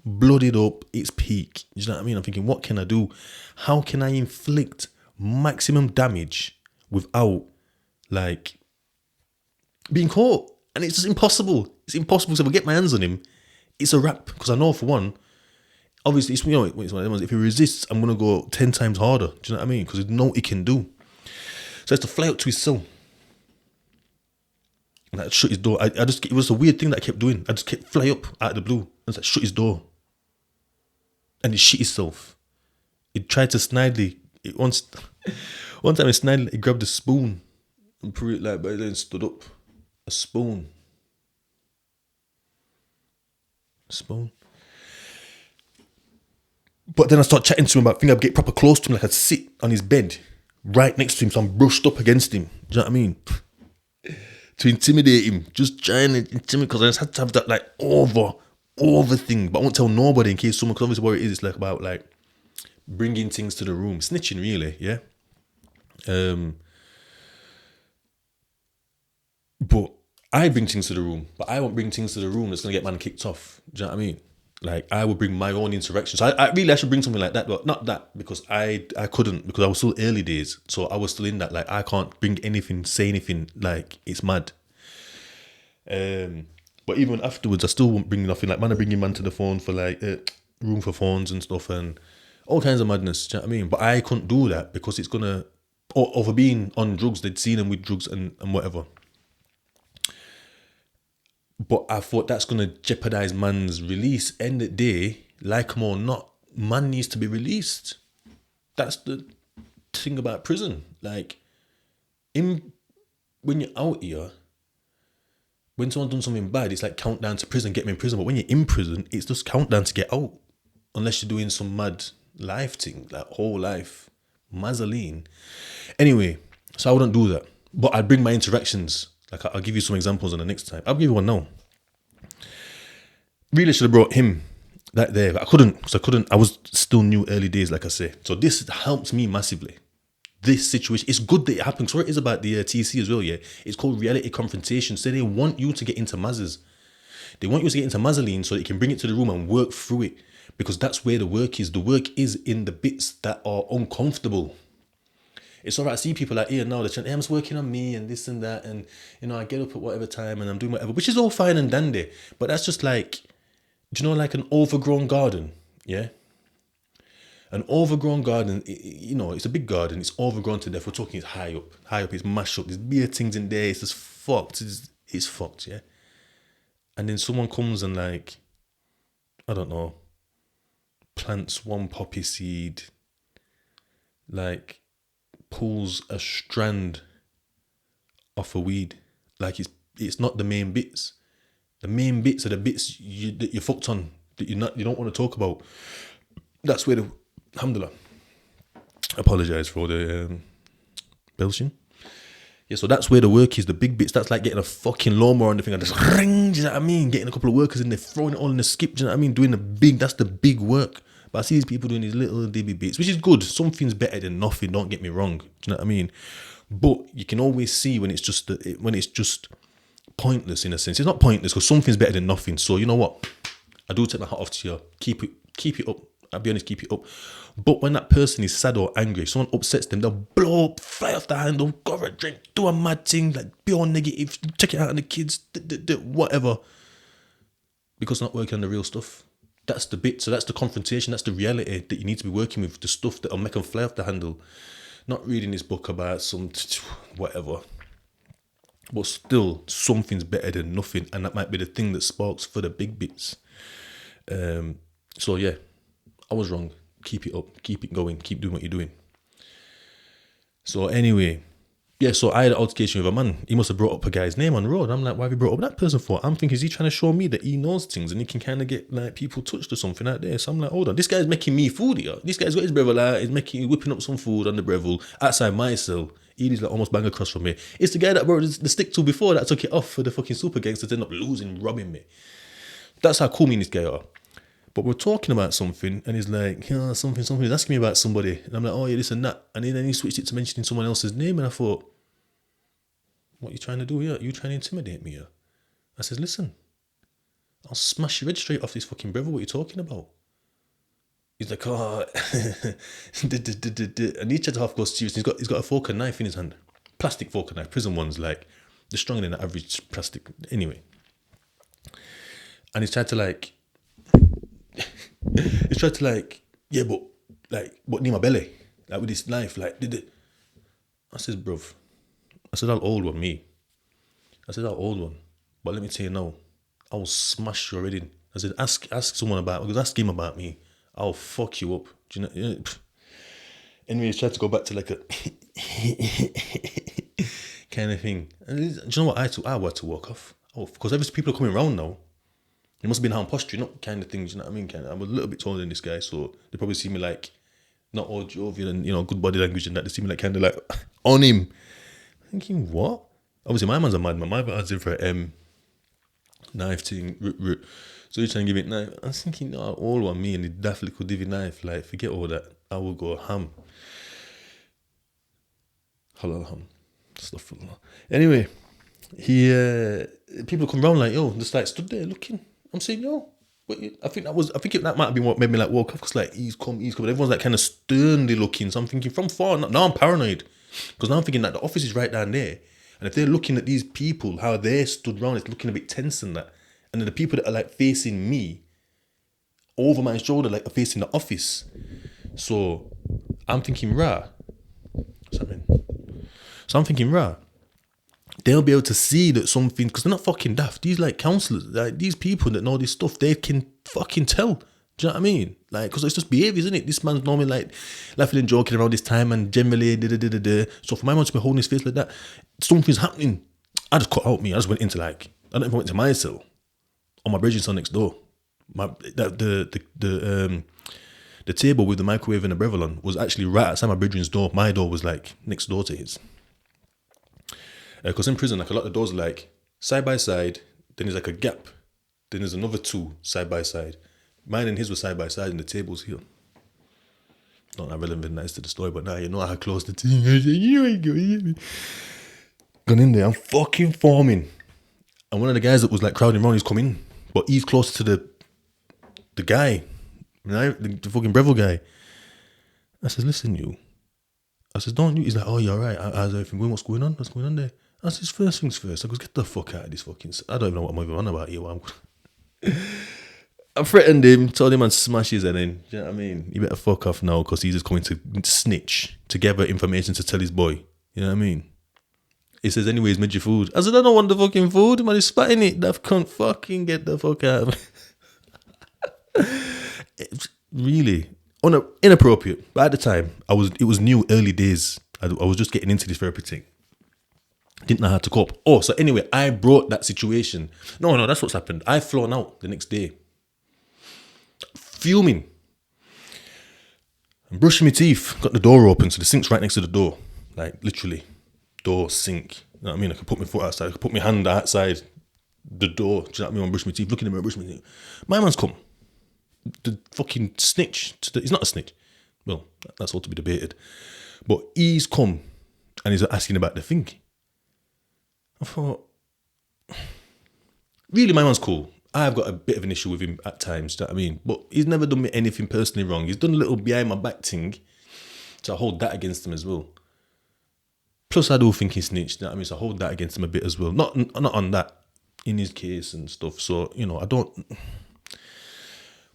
bloodied up. It's peak. You know what I mean? I'm thinking, what can I do? How can I inflict maximum damage without like being caught? And it's just impossible. It's impossible. So if I get my hands on him, it's a wrap. Because I know for one, obviously, it's, you know, it's one of them ones, if he resists, I'm gonna go 10 times harder. Do you know what I mean? Because I know what he can do. So I had to fly up to his cell. And I shut his door. It was a weird thing that I kept doing. I just kept fly up out of the blue. And I shut his door. And he shit himself. He tried to snidely. One time he grabbed a spoon and put it like, but then stood up. A spoon. But then I start chatting to him about, I think I'd get proper close to him, like I'd sit on his bed, right next to him, so I'm brushed up against him. Do you know what I mean? To intimidate him, just trying to intimidate, because I just had to have that like over thing. But I won't tell nobody in case someone, because obviously what it is, it's like about like bringing things to the room, snitching really, yeah. But I bring things to the room, but I won't bring things to the room that's gonna get man kicked off. Do you know what I mean? Like I would bring my own interaction. So I should bring something like that, but not that because I couldn't, because I was still early days. So I was still in that, like I can't bring anything, say anything, like it's mad. But even afterwards, I still won't bring nothing. Like man, I bring man to the phone for like room for phones and stuff and all kinds of madness. Do you know what I mean? But I couldn't do that because it's gonna, over being on drugs, they'd seen him with drugs and whatever. But I thought that's going to jeopardize man's release. End of the day, like him or not, man needs to be released. That's the thing about prison. Like, when you're out here, when someone's done something bad, it's like countdown to prison, get me in prison. But when you're in prison, it's just countdown to get out. Unless you're doing some mad life thing, like whole life, mazzoline. Anyway, so I wouldn't do that. But I'd bring my interactions. Like, I'll give you some examples on the next time. I'll give you one now. Really should have brought him that there, but I couldn't, because I was still new, early days, like I say. So this helped me massively. This situation, it's good that it happened. So it is about the TC as well, yeah. It's called reality confrontation. So they want you to get into mazzes. They want you to get into mazzoline so that you can bring it to the room and work through it. Because that's where the work is. The work is in the bits that are uncomfortable. It's all right. I see people like here now, they're saying, hey, I'm just working on me and this and that. And, you know, I get up at whatever time and I'm doing whatever, which is all fine and dandy. But that's just like, do you know, like an overgrown garden? Yeah. An overgrown garden, you know, it's a big garden. It's overgrown to death. We're talking it's high up. It's mashed up. There's beer things in there. It's just fucked. It's fucked, yeah. And then someone comes and like, I don't know, plants one poppy seed, like, pulls a strand off a weed. Like it's not the main bits. The main bits are the bits that you're fucked on, that you don't want to talk about. That's where the, alhamdulillah, I apologise for the belching. Yeah, so that's where the work is, the big bits. That's like getting a fucking lawnmower on the thing and just ring, do you know what I mean? Getting a couple of workers in there, throwing it all in the skip, do you know what I mean? Doing that's the big work. But I see these people doing these little dibby bits, which is good. Something's better than nothing, don't get me wrong. Do you know what I mean? But you can always see when it's just pointless in a sense. It's not pointless because something's better than nothing. So you know what? I do take my hat off to you. Keep it up. I'll be honest, keep it up. But when that person is sad or angry, if someone upsets them, they'll blow up, fly off the handle, go for a drink, do a mad thing, like be all negative, check it out on the kids, whatever. Because they're not working on the real stuff. That's the bit. So that's the confrontation. That's the reality that you need to be working with. The stuff that'll make them fly off the handle. Not reading this book about some whatever. But still, something's better than nothing. And that might be the thing that sparks for the big bits. So yeah, I was wrong. Keep it up. Keep it going. Keep doing what you're doing. So anyway, yeah, so I had an altercation with a man. He must have brought up a guy's name on the road. I'm like, why have you brought up that person for? I'm thinking, is he trying to show me that he knows things and he can kind of get like people touched or something out there? So I'm like, hold on, this guy's making me food here. This guy's got his Breville out. He's whipping up some food on the Breville outside my cell. He's like almost bang across from me. It's the guy that brought the stick to before that took it off for the fucking super gangsters to end up losing, robbing me. That's how cool me and this guy are. But we're talking about something, and he's like, something. He's asking me about somebody, and I'm like, oh yeah, this and that, and then he switched it to mentioning someone else's name, and I thought, what are you trying to do here? Are you trying to intimidate me here? I said, listen, I'll smash your head straight off this fucking Breville. What are you talking about? He's like, oh, and he tried to half go serious. He's got a fork and knife in his hand, plastic fork and knife. Prison ones, like, they're stronger than the average plastic. Anyway, and he's tried to like, yeah, but like, what near my belly, like with this knife, like, did it? I says, bruv, I said, I'll old one, me. I said, I'll old one, but let me tell you now, I will smash your head in. I said, ask someone about, because ask him about me. I'll fuck you up. Do you know? Anyway, he's tried to go back to like a kind of thing. And do you know what? I had to walk off. Oh, because every people are coming around now. It must have been how I'm posturing, not kind of things. You know what I mean? I'm a little bit taller than this guy, so they probably see me like not all jovial and good body language and that. They see me like kind of like on him. Thinking what? Obviously, my man's a madman. My man's in for a knife thing. So he's trying to give it knife. I was thinking, no, all one me, and he definitely could give it knife. Like, forget all that. I will go ham. Halal ham. Stuff. Anyway, people come round like, yo, just like stood there looking. I'm saying, yo, I think that might have been what made me like walk off, because like he's come. Everyone's like kind of sternly looking. So I'm thinking from far. Now I'm paranoid, because now I'm thinking that the office is right down there, and if they're looking at these people, how they stood round, it's looking a bit tense and that. And then the people that are like facing me over my shoulder, like are facing the office. So I'm thinking, rah. What's happening? So I'm thinking, rah, they'll be able to see that something, because they're not fucking daft. These like counsellors, like these people that know this stuff, they can fucking tell. Do you know what I mean? Like, because it's just behaviour, isn't it? This man's normally like laughing and joking around this time, and generally, So for my man to be holding his face like that, something's happening. I just cut out me. I just went into like, I don't even went to my cell. On my bridging son next door, the table with the microwave and the Breville on was actually right outside my bridging's door. My door was like next door to his. Because in prison, like a lot of the doors are like side by side. Then there's like a gap. Then there's another two side by side. Mine and his were side by side, and the table's here. Not that relevant, that is to the story, but now you know how close the thing is. You ain't gone in there. I'm fucking forming, and one of the guys that was like crowding around, he's come in. But he's close to the guy, right? The fucking Breville guy. I says, listen, you. I says, don't you? He's like, oh, you're right. How's everything going? What's going on? What's going on there? I says, first things first. I goes, get the fuck out of this fucking... I don't even know what I'm even on about here. I threatened him, told him I'd smash his head in. Do you know what I mean? You better fuck off now, because he's just coming to snitch, to gather information to tell his boy. You know what I mean? He says, anyways, made your food. I said, I don't want the fucking food. Man, he's spitting it. That can't fucking get the fuck out of me. It's really inappropriate. But at the time, it was new, early days. I was just getting into this therapy thing. Didn't know how to cope. Oh, so anyway, I brought that situation. No, that's what's happened. I flown out the next day. Fuming. I'm brushing my teeth. Got the door open, so the sink's right next to the door. Like, literally. Door, sink. You know what I mean? I could put my foot outside. I could put my hand outside the door. Do you know what I mean? I'm brushing my teeth. Looking at me, brushing my teeth. My man's come. The fucking snitch. He's not a snitch. Well, that's all to be debated. But he's come and he's asking about the thing. I thought, really, my man's cool. I've got a bit of an issue with him at times, do you know what I mean? But he's never done me anything personally wrong. He's done a little behind my back thing, so I hold that against him as well. Plus, I do think he snitched, you know what I mean? So I hold that against him a bit as well. Not on that, in his case and stuff. So, I don't...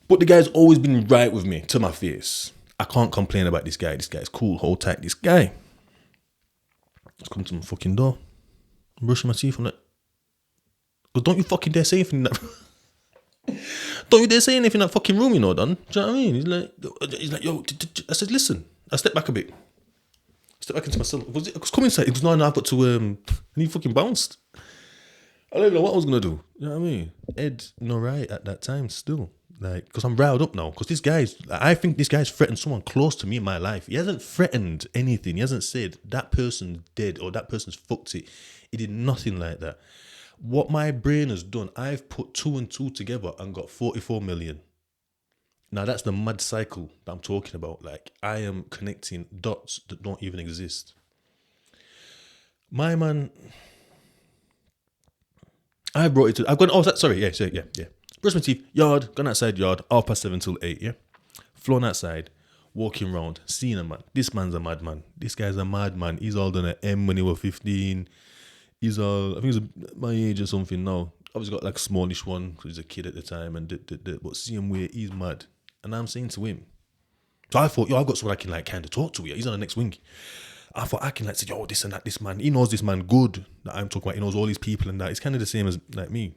But the guy's always been right with me, to my face. I can't complain about this guy. This guy's cool. Hold tight, this guy. Let's come to my fucking door. I'm brushing my teeth on it. But don't you fucking dare say anything in that... Don't you dare say anything in that fucking room, Don. Do you know what I mean? He's like, yo... I said, listen. I stepped back a bit. Step back into my cell. I was coming inside. It was, no, I've got to, and he fucking bounced. I don't even know what I was going to do. You know what I mean? Ed, no right at that time still. Like, because I'm riled up now. Because I think this guy's threatened someone close to me in my life. He hasn't threatened anything. He hasn't said that person's dead or that person's fucked it. He did nothing like that. What my brain has done, I've put 2 and 2 together and got 44 million. Now that's the mad cycle that I'm talking about. Like I am connecting dots that don't even exist. My man, I brought it to. I've gone. Oh, sorry. Yeah. Brush my teeth. Yard. Gone outside. Yard. 7:30 till 8. Yeah. Flown outside. Walking round. Seeing a man. This man's a madman. This guy's a madman. He's all done an M when he was 15. He's all. I think he's my age or something now. Obviously got like a smallish one because he's a kid at the time. But see him where he's mad. And I'm saying to him. So I thought, I've got someone I can like kind of talk to here. He's on the next wing. I thought I can like say, this and that, this man. He knows this man good that I'm talking about. He knows all these people and that. It's kind of the same as like me.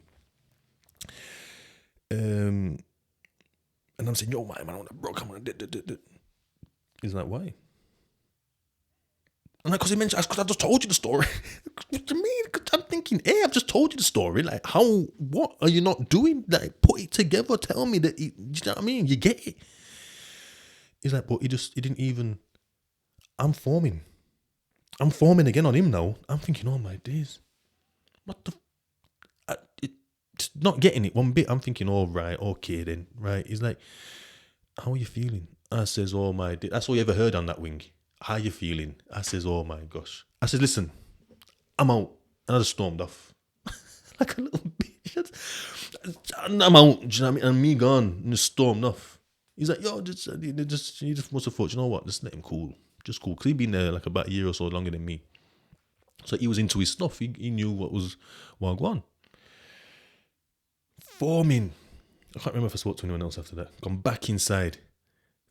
And I'm saying, man, bro, come on. He's like, why? And like, because he mentioned, because I just told you the story. What do you mean? Because I'm thinking, hey, I've just told you the story. Like, what are you not doing? Like, put it together. Tell me that, you know what I mean? You get it. He's like, but he didn't even, I'm forming again on him now. I'm thinking, oh my days. What the, it's not getting it one bit. I'm thinking, oh, right, okay then, right. He's like, how are you feeling? I says, oh my days. That's all you ever heard on that wing. How you feeling? I says, oh my gosh. I says, listen, I'm out. And I just stormed off. Like a little bitch. I'm out, do you know what I mean? And me gone, and just stormed off. He's like, he just must have thought, you know what, just let him cool. Just cool. Because he'd been there like about a year or so longer than me. So he was into his stuff. He knew what was going on. Forming. I can't remember if I spoke to anyone else after that. Gone back inside.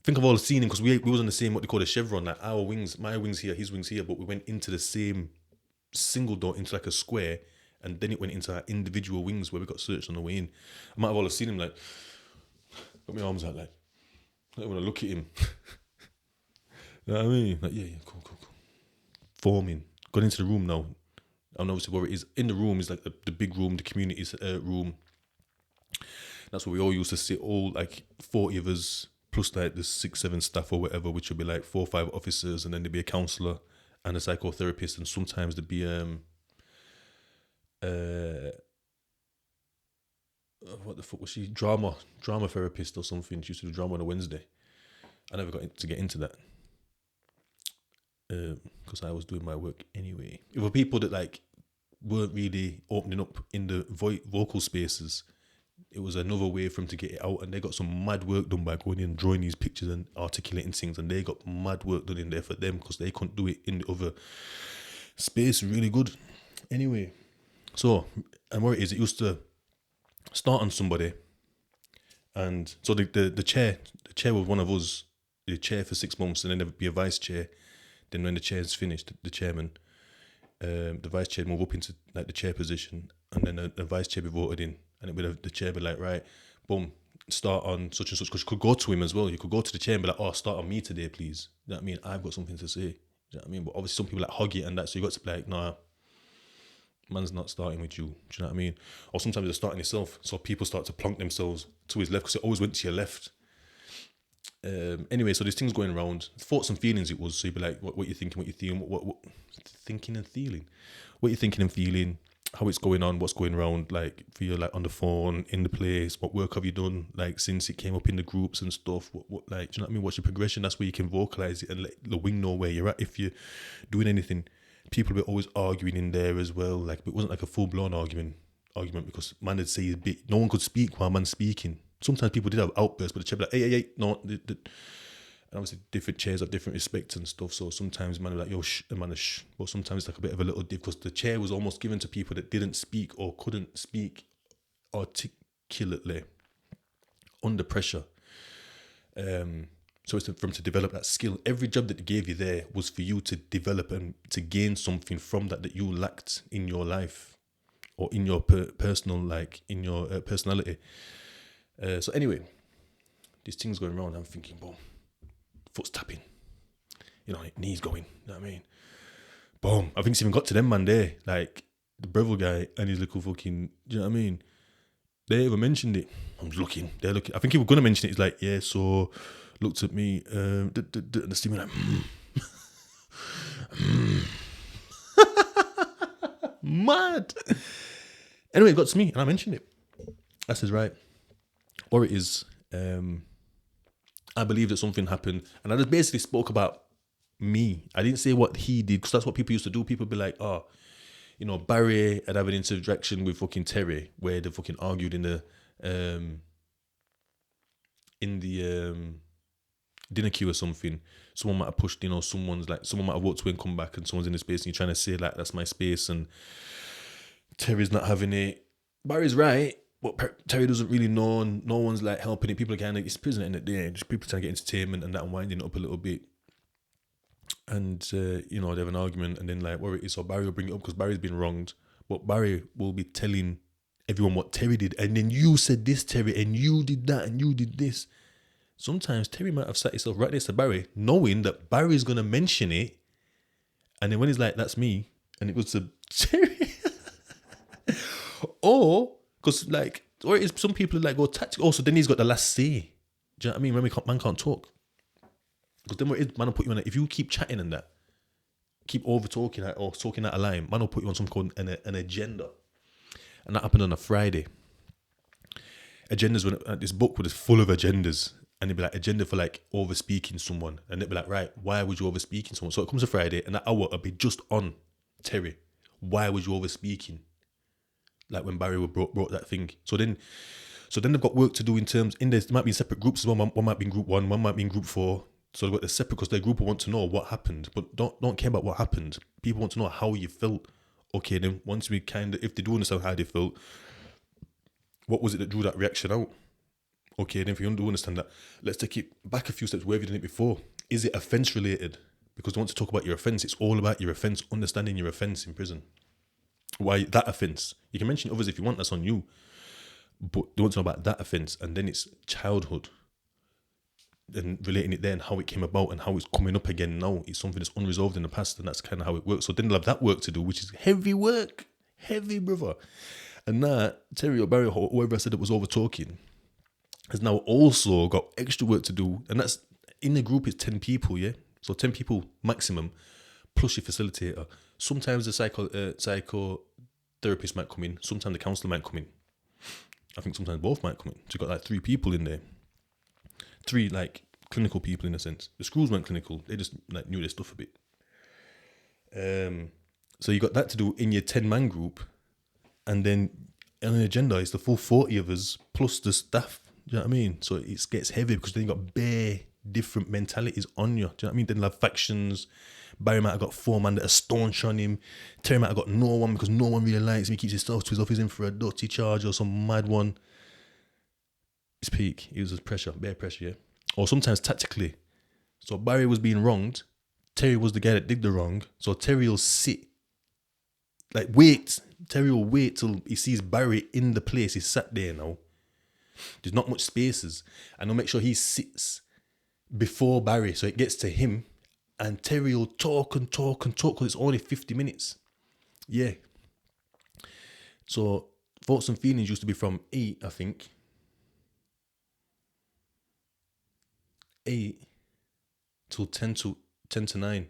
Think of all the scening, because we was on the same, what they call a chevron, like our wings, my wings here, his wings here, but we went into the same single door, into like a square, and then it went into our individual wings where we got searched on the way in. I might have all seen him like, got my arms out like, I don't want to look at him. You know what I mean? Like, yeah, cool. Forming. Got into the room now. I don't know where it is. In the room is like the big room, the community room. That's where we all used to sit, all like 40 of us, plus like the 6-7 staff or whatever, which would be like 4 or 5 officers, and then there'd be a counsellor and a psychotherapist, and sometimes there'd be what the fuck was she? Drama therapist or something. She used to do drama on a Wednesday. I never got to get into that because I was doing my work anyway. It were people that like weren't really opening up in the vocal spaces. It was another way for them to get it out, and they got some mad work done by going in and drawing these pictures and articulating things, and they got mad work done in there for them because they couldn't do it in the other space really good. Anyway, so, and where it is, it used to start on somebody, and so the chair was one of us, the chair for 6 months, and then there would be a vice chair. Then when the chair's finished, the chairman, the vice chair move up into like the chair position, and then the vice chair be voted in. And it would have the chair be like, right, boom, start on such and such. Because you could go to him as well. You could go to the chair and be like, start on me today, please. You know what I mean? I've got something to say. You know what I mean? But obviously some people like hug it and that. So you got to be like, nah, man's not starting with you. Do you know what I mean? Or sometimes they're starting yourself. So people start to plonk themselves to his left because it always went to your left. Anyway, so there's things going around. Thoughts and feelings it was. So you'd be like, what you thinking, what you feeling, what thinking and feeling. What you thinking and feeling. How it's going on, what's going around, like for you, like on the phone, in the place, what work have you done, like since it came up in the groups and stuff, what like, do you know what I mean? What's your progression? That's where you can vocalize it and let the wing know where you're at. If you're doing anything, people were always arguing in there as well. Like it wasn't like a full blown argument because man would say a bit, no one could speak while man's speaking. Sometimes people did have outbursts, but the chair would be like, hey, no. And obviously different chairs have different respects and stuff, so sometimes man like, yo, shh, and man is shh. But sometimes it's like a bit of a little div because the chair was almost given to people that didn't speak or couldn't speak articulately under pressure. So it's for them to develop that skill. Every job that they gave you there was for you to develop and to gain something from that you lacked in your life or in your personal, like in your personality. So anyway, these things going around, I'm thinking, boom. Foot's tapping, knees going, you know what I mean? Boom. I think it's even got to them man there, like the Breville guy and his little fucking, do you know what I mean? They even mentioned it. I'm looking, they're looking. I think he was going to mention it. It's like, yeah, so looked at me, and the steam like, mad. Anyway, it got to me and I mentioned it. I says, right, or it is, I believe that something happened, and I just basically spoke about me. I didn't say what he did, because that's what people used to do. People be like, oh, you know, Barry had have an interaction with fucking Terry where they fucking argued in the dinner queue or something. Someone might have pushed, you know, someone might have walked away and come back, and someone's in the space, and you're trying to say like that's my space, and Terry's not having it. Barry's right, but Terry doesn't really know, and no one's like helping it. People are kind of, it's prison at the end of the day, just people trying to get entertainment and that, and winding it up a little bit. And you know, they have an argument, and then like, what it is, so Barry will bring it up because Barry's been wronged, but Barry will be telling everyone what Terry did, and then you said this, Terry, and you did that, and you did this. Sometimes Terry might have sat himself right next to Barry, knowing that Barry's gonna mention it, and then when he's like, "That's me," and it goes to Terry, or because like, or it is some people like go tactical. Also, then he's got the last say. Do you know what I mean? When man can't talk, because then what it is, man will put you on it. If you keep chatting and that, keep over talking or talking out of line, man will put you on something called an agenda, and that happened on a Friday. Agendas, when this book was full of agendas. And it'd be like agenda for like over speaking someone, and it'd be like, right, why would you over speaking someone? So it comes to Friday, and that hour will be just on Terry. Why was you over speaking? Like when Barry brought that thing. So then they've got work to do in terms. There might be separate groups as well. One might be in group 1, one might be in group 4. So they've got the separate, because their group will want to know what happened, but don't care about what happened. People want to know how you felt. Okay, then once we kind of, if they do understand how they felt, what was it that drew that reaction out? Okay, then if you do understand that, let's take it back a few steps. Where have you done it before? Is it offence related? Because they want to talk about your offence. It's all about your offence, understanding your offence in prison. Why that offence? You can mention others if you want, that's on you. But they want to know about that offence, and then it's childhood. And relating it there and how it came about and how it's coming up again now. It's something that's unresolved in the past, and that's kind of how it works. So then they'll have that work to do, which is heavy work. Heavy, brother. And that, Terry or Barry or whoever said it was over talking, has now also got extra work to do, and that's in the group is 10 people, yeah? So 10 people maximum, plus your facilitator. Sometimes the psychotherapist might come in, sometimes the counsellor might come in. I think sometimes both might come in. So you've got like 3 people in there. 3 like clinical people in a sense. The schools weren't clinical, they just like knew their stuff a bit. So you got that to do in your 10-man group, and then on the agenda is the full 40 of us plus the staff. Do you know what I mean? So it gets heavy because then you got bare different mentalities on you. Do you know what I mean? Then they'll have factions. Barry might have got 4 man that are staunch on him. Terry might have got no one because no one really likes him. He keeps his stuff to his office in for a dirty charge or some mad one. It's peak. It was just pressure, bare pressure, yeah. Or sometimes tactically. So Barry was being wronged. Terry was the guy that did the wrong. So Terry will sit, like wait. Terry will wait till he sees Barry in the place. He's sat there now. There's not much spaces, and he'll make sure he sits before Barry so it gets to him, and Terry will talk because it's only 50 minutes. Yeah. So Thoughts and Feelings used to be from 8, I think. 8 till 10 to 9. And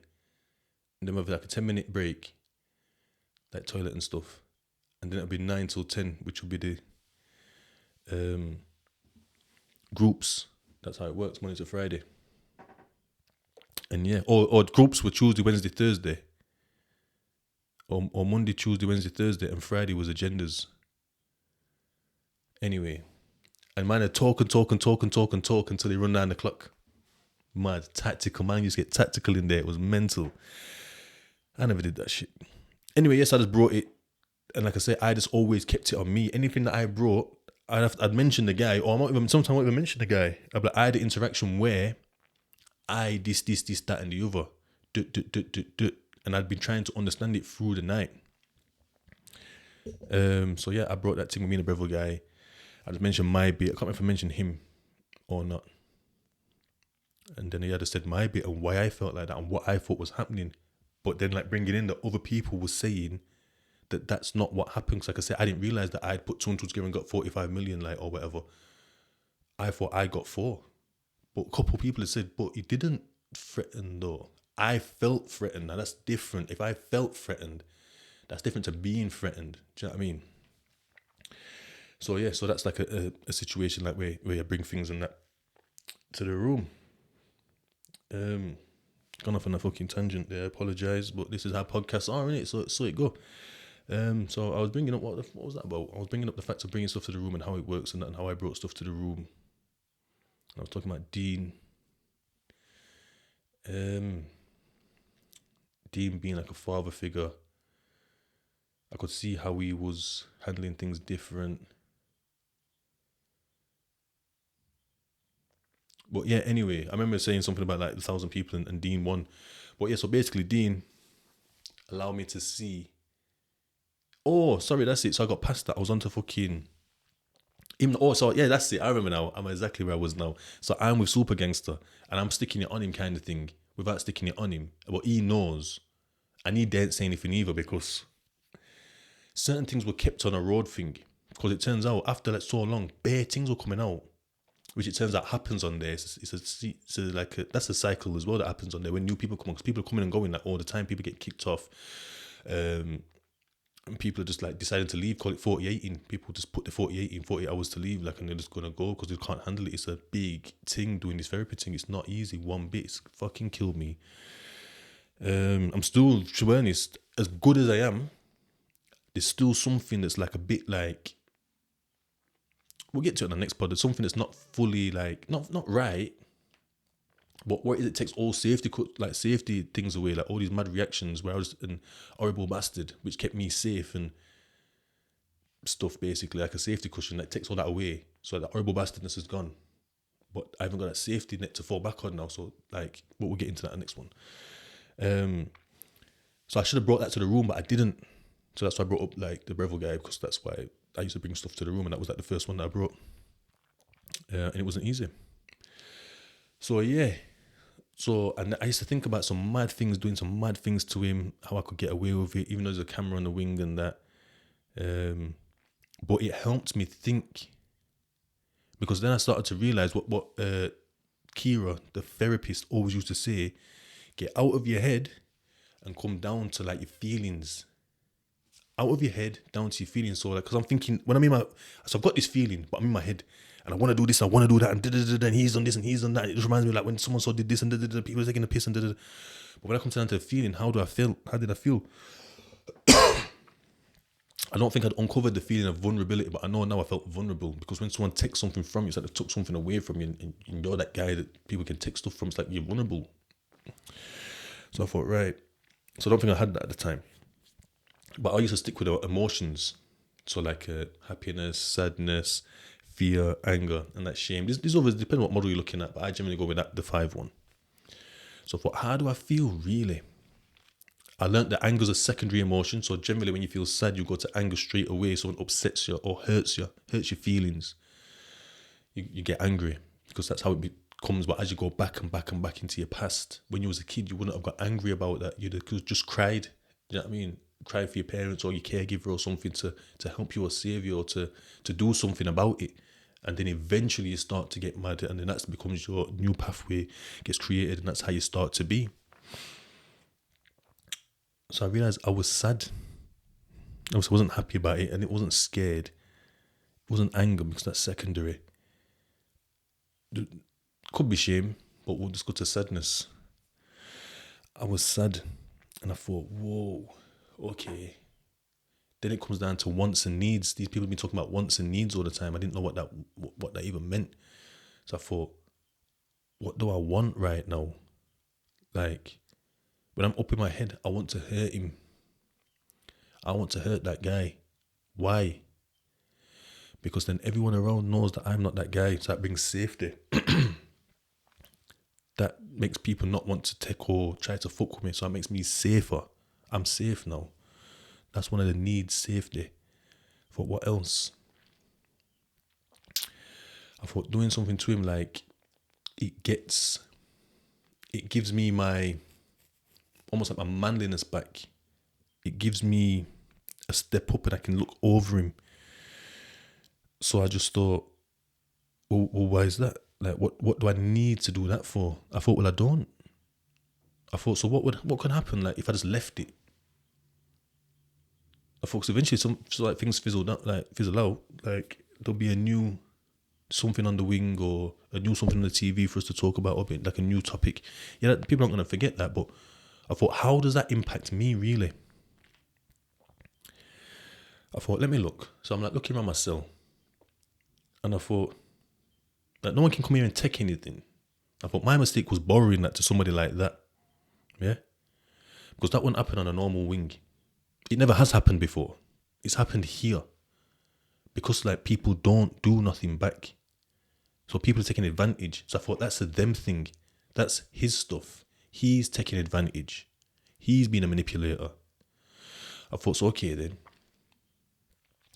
then we'll have like a 10-minute break, like toilet and stuff. And then it'll be 9 till 10, which will be the groups. That's how it works, Monday to Friday. And yeah, or groups were Tuesday, Wednesday, Thursday. Or Monday, Tuesday, Wednesday, Thursday, and Friday was agendas. Anyway, and man, they talk until they run down the clock. Mad, tactical, man used to get tactical in there. It was mental. I never did that shit. Anyway, yes, I just brought it. And like I say, I just always kept it on me. Anything that I brought, I'd mention the guy, or sometimes I won't even mention the guy. I'd be like, I had an interaction where I this, that, and the other. And I'd been trying to understand it through the night. So yeah, I brought that thing with me and the Breville guy. I just mentioned my bit. I can't remember if I mentioned him or not. And then he had said my bit and why I felt like that and what I thought was happening. But then like bringing in that other people were saying that that's not what happened. Cause like I said, I didn't realize that I'd put 2 and 2 together and got 45 million, like, or whatever. I thought I got 4. But a couple of people had said, but he didn't threaten though. I felt threatened. Now that's different. If I felt threatened, that's different to being threatened. Do you know what I mean? So yeah, so that's like a situation like where you bring things and that to the room. Gone off on a fucking tangent there. I apologise, but this is how podcasts are, innit? So it go. So I was bringing up what was that about? I was bringing up the fact of bringing stuff to the room and how it works and how I brought stuff to the room. I was talking about Dean. Dean being like a father figure. I could see how he was handling things different. But yeah, anyway, I remember saying something about like 1,000 people and Dean won. But yeah, so basically Dean allowed me to see. Oh, sorry, that's it. So I got past that. I was on to fucking... that's it. I remember now. I'm exactly where I was now. So I'm with Super Gangster and I'm sticking it on him kind of thing without sticking it on him. But he knows. And he didn't say anything either because certain things were kept on a road thing. Because it turns out after like so long, bare things were coming out. Which it turns out happens on there. That's a cycle as well that happens on there when new people come on. Because people are coming and going like all the time. People get kicked off. And people are just like deciding to leave, call it 48ing. People just put the 48 in, 48 hours to leave, like, and they're just going to go because they can't handle it. It's a big thing doing this therapy thing. It's not easy one bit. It's fucking killed me. I'm still, to be honest, as good as I am, there's still something that's like a bit like, we'll get to it on the next pod. There's something that's not fully like, not right, but what is it takes all safety things away, like all these mad reactions where I was an horrible bastard, which kept me safe and stuff, basically, like a safety cushion that takes all that away. So that horrible bastardness is gone. But I haven't got that safety net to fall back on now. So like, but we'll get into that in the next one. So I should have brought that to the room, but I didn't. So that's why I brought up like the Breville guy, because that's why I used to bring stuff to the room, and that was like the first one that I brought. And it wasn't easy. So yeah. So, and I used to think about some mad things, doing some mad things to him, how I could get away with it, even though there's a camera on the wing and that. But it helped me think, because then I started to realize what Kira, the therapist, always used to say: get out of your head and come down to like your feelings. Out of your head, down to your feelings. So like, because I'm thinking, when I'm in my, so I've got this feeling, but I'm in my head, and I want to do this, I want to do that, and he's on this and he's on that. It just reminds me like when someone saw did this and people are taking a piss and But when I come down to the feeling, how do I feel? How did I feel? I don't think I'd uncovered the feeling of vulnerability, but I know now I felt vulnerable, because when someone takes something from you, it's like they took something away from you, and you're that guy that people can take stuff from. It's like you're vulnerable. So I thought, right. So I don't think I had that at the time. But I used to stick with the emotions. So like happiness, sadness, fear, anger, and that shame. These others depend on what model you're looking at, but I generally go with the 5 one. So I thought, how do I feel really? I learned that anger is a secondary emotion. So generally when you feel sad, you go to anger straight away. Someone upsets you or hurts your feelings. You get angry, because that's how it becomes. But as you go back and back and back into your past, when you was a kid, you wouldn't have got angry about that. You'd have just cried. You know what I mean? Cry for your parents or your caregiver or something to help you or save you, or to do something about it. And then eventually you start to get mad, and then that becomes your new pathway, gets created, and that's how you start to be. So I realized I was sad. I wasn't happy about it, and it wasn't scared. It wasn't anger, because that's secondary. Could be shame, but we'll just go to sadness. I was sad, and I thought, whoa, okay. Then it comes down to wants and needs. These people have been talking about wants and needs all the time. I didn't know what that even meant. So I thought, what do I want right now? Like, when I'm up in my head, I want to hurt him. I want to hurt that guy. Why? Because then everyone around knows that I'm not that guy. So that brings safety. That makes people not want to take or try to fuck with me. So it makes me safer. I'm safe now. That's one of the needs, safety. For what else? I thought doing something to him, like, it gives me almost like my manliness back. It gives me a step up, and I can look over him. So I just thought, well, why is that? Like, what do I need to do that for? I thought, well, I don't. I thought, so what could happen, like, if I just left it? I thought, 'cause eventually things fizzle out, like there'll be a new something on the wing or a new something on the TV for us to talk about, or like a new topic. Yeah, people aren't going to forget that. But I thought, how does that impact me really? I thought, let me look. So I'm like looking around my cell, and I thought, like, no one can come here and take anything. I thought my mistake was borrowing that to somebody like that. Yeah? Because that wouldn't happen on a normal wing. It never has happened before. It's happened here. Because like people don't do nothing back. So people are taking advantage. So I thought that's a them thing. That's his stuff. He's taking advantage. He's being a manipulator. I thought, so okay then.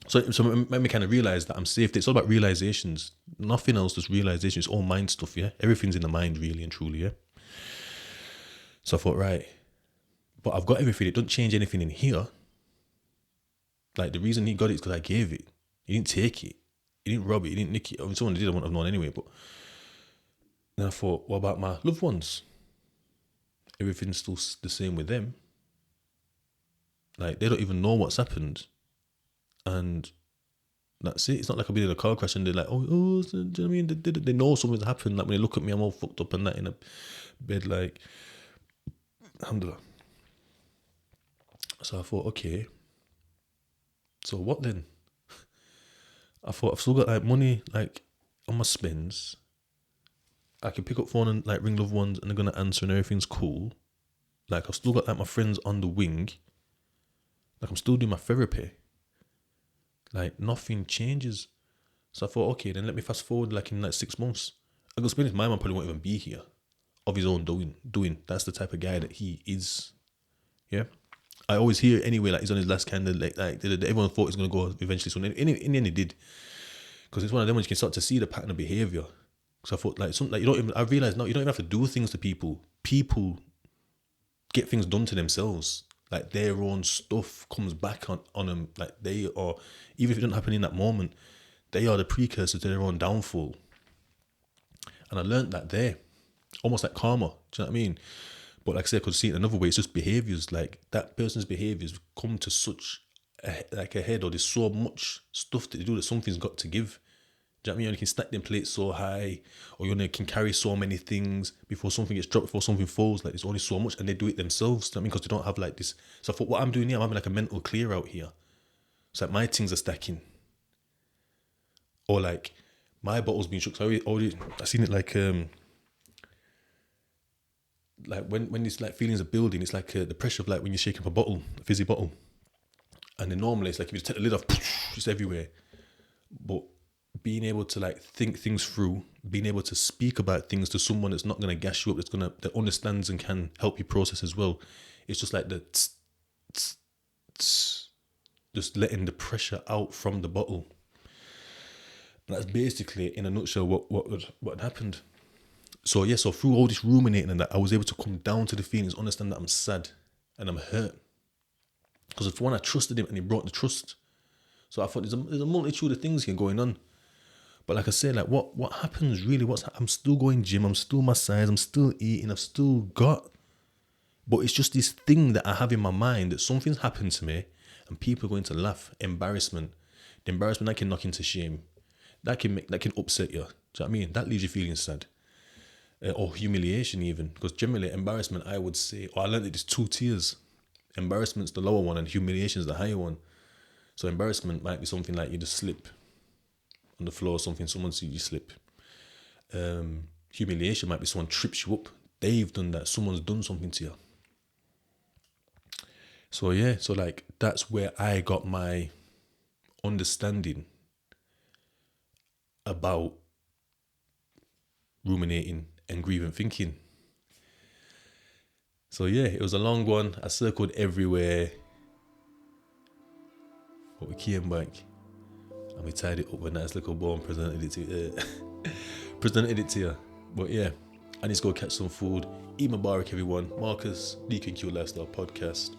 So it made me kind of realize that I'm safe. It's all about realizations. Nothing else, just realization. It's all mind stuff, yeah? Everything's in the mind, really and truly, yeah? So I thought, right. But I've got everything. It doesn't change anything in here. Like, the reason he got it is because I gave it. He didn't take it. He didn't rob it. He didn't nick it. I mean, someone did, I wouldn't have known anyway. But then I thought, what about my loved ones? Everything's still the same with them. Like, they don't even know what's happened. And that's it. It's not like I've been in a car crash and they're like, do you know what I mean? They know something's happened. Like, when they look at me, I'm all fucked up and that in a bed, like, alhamdulillah. So I thought, okay. So what then? I thought, I've still got like money like on my spends. I can pick up phone and like ring loved ones and they're gonna answer and everything's cool. Like, I've still got like my friends on the wing. Like, I'm still doing my therapy. Like, nothing changes. So I thought, okay, then let me fast forward like in like 6 months. I got spend my man probably won't even be here of his own doing. That's the type of guy that he is. Yeah. I always hear anyway, like he's on his last candle, like everyone thought he was going to go eventually. So in the end he did. Because it's one of them when you can start to see the pattern of behaviour. So I thought, like, something like, I realised now you don't even have to do things to people. People get things done to themselves. Like, their own stuff comes back on them. Like, they are, even if it doesn't happen in that moment, they are the precursor to their own downfall. And I learned that there. Almost like karma. Do you know what I mean? But like I said, I could see it another way. It's just behaviours. Like, that person's behaviours come to such a head, or there's so much stuff that they do that something's got to give. Do you know what I mean? You can stack them plates so high, or you only can carry so many things before something gets dropped, before something falls. Like, there's only so much, and they do it themselves. Do you know what I mean? Because they don't have like this. So I thought, what I'm doing here, I'm having like a mental clear out here. It's like my things are stacking, or like my bottle's being shook. So I seen it like when these like feelings are building, it's like the pressure of like when you're shaking up a bottle, a fizzy bottle, and then normally it's like if you just take the lid off, it's everywhere. But being able to like think things through, being able to speak about things to someone that's not going to gas you up, that understands and can help you process as well, it's just like the just letting the pressure out from the bottle. And that's basically in a nutshell what happened. So yeah, so through all this ruminating and that, I was able to come down to the feelings, understand that I'm sad and I'm hurt. Because for one, I trusted him and he brought the trust. So I thought there's a multitude of things here going on. But like I said, like what happens really, I'm still going gym, I'm still my size, I'm still eating, I've still got. But it's just this thing that I have in my mind that something's happened to me and people are going to laugh. Embarrassment. The embarrassment that can knock into shame. That can upset you. Do you know what I mean? That leaves you feeling sad. Or humiliation even. Because generally embarrassment, I would say, I learned that there's 2 tiers. Embarrassment's the lower one and humiliation's the higher one. So embarrassment might be something like you just slip on the floor, someone sees you slip. Humiliation might be someone trips you up. They've done that. Someone's done something to you. So yeah, so like that's where I got my understanding about ruminating and grievant thinking. So yeah, it was a long one. I circled everywhere. But we came back and we tied it up with a nice little bow and presented it to you. But yeah, I need to go catch some food. Eid Mubarak, everyone. Marcus, DQQ Lifestyle Podcast.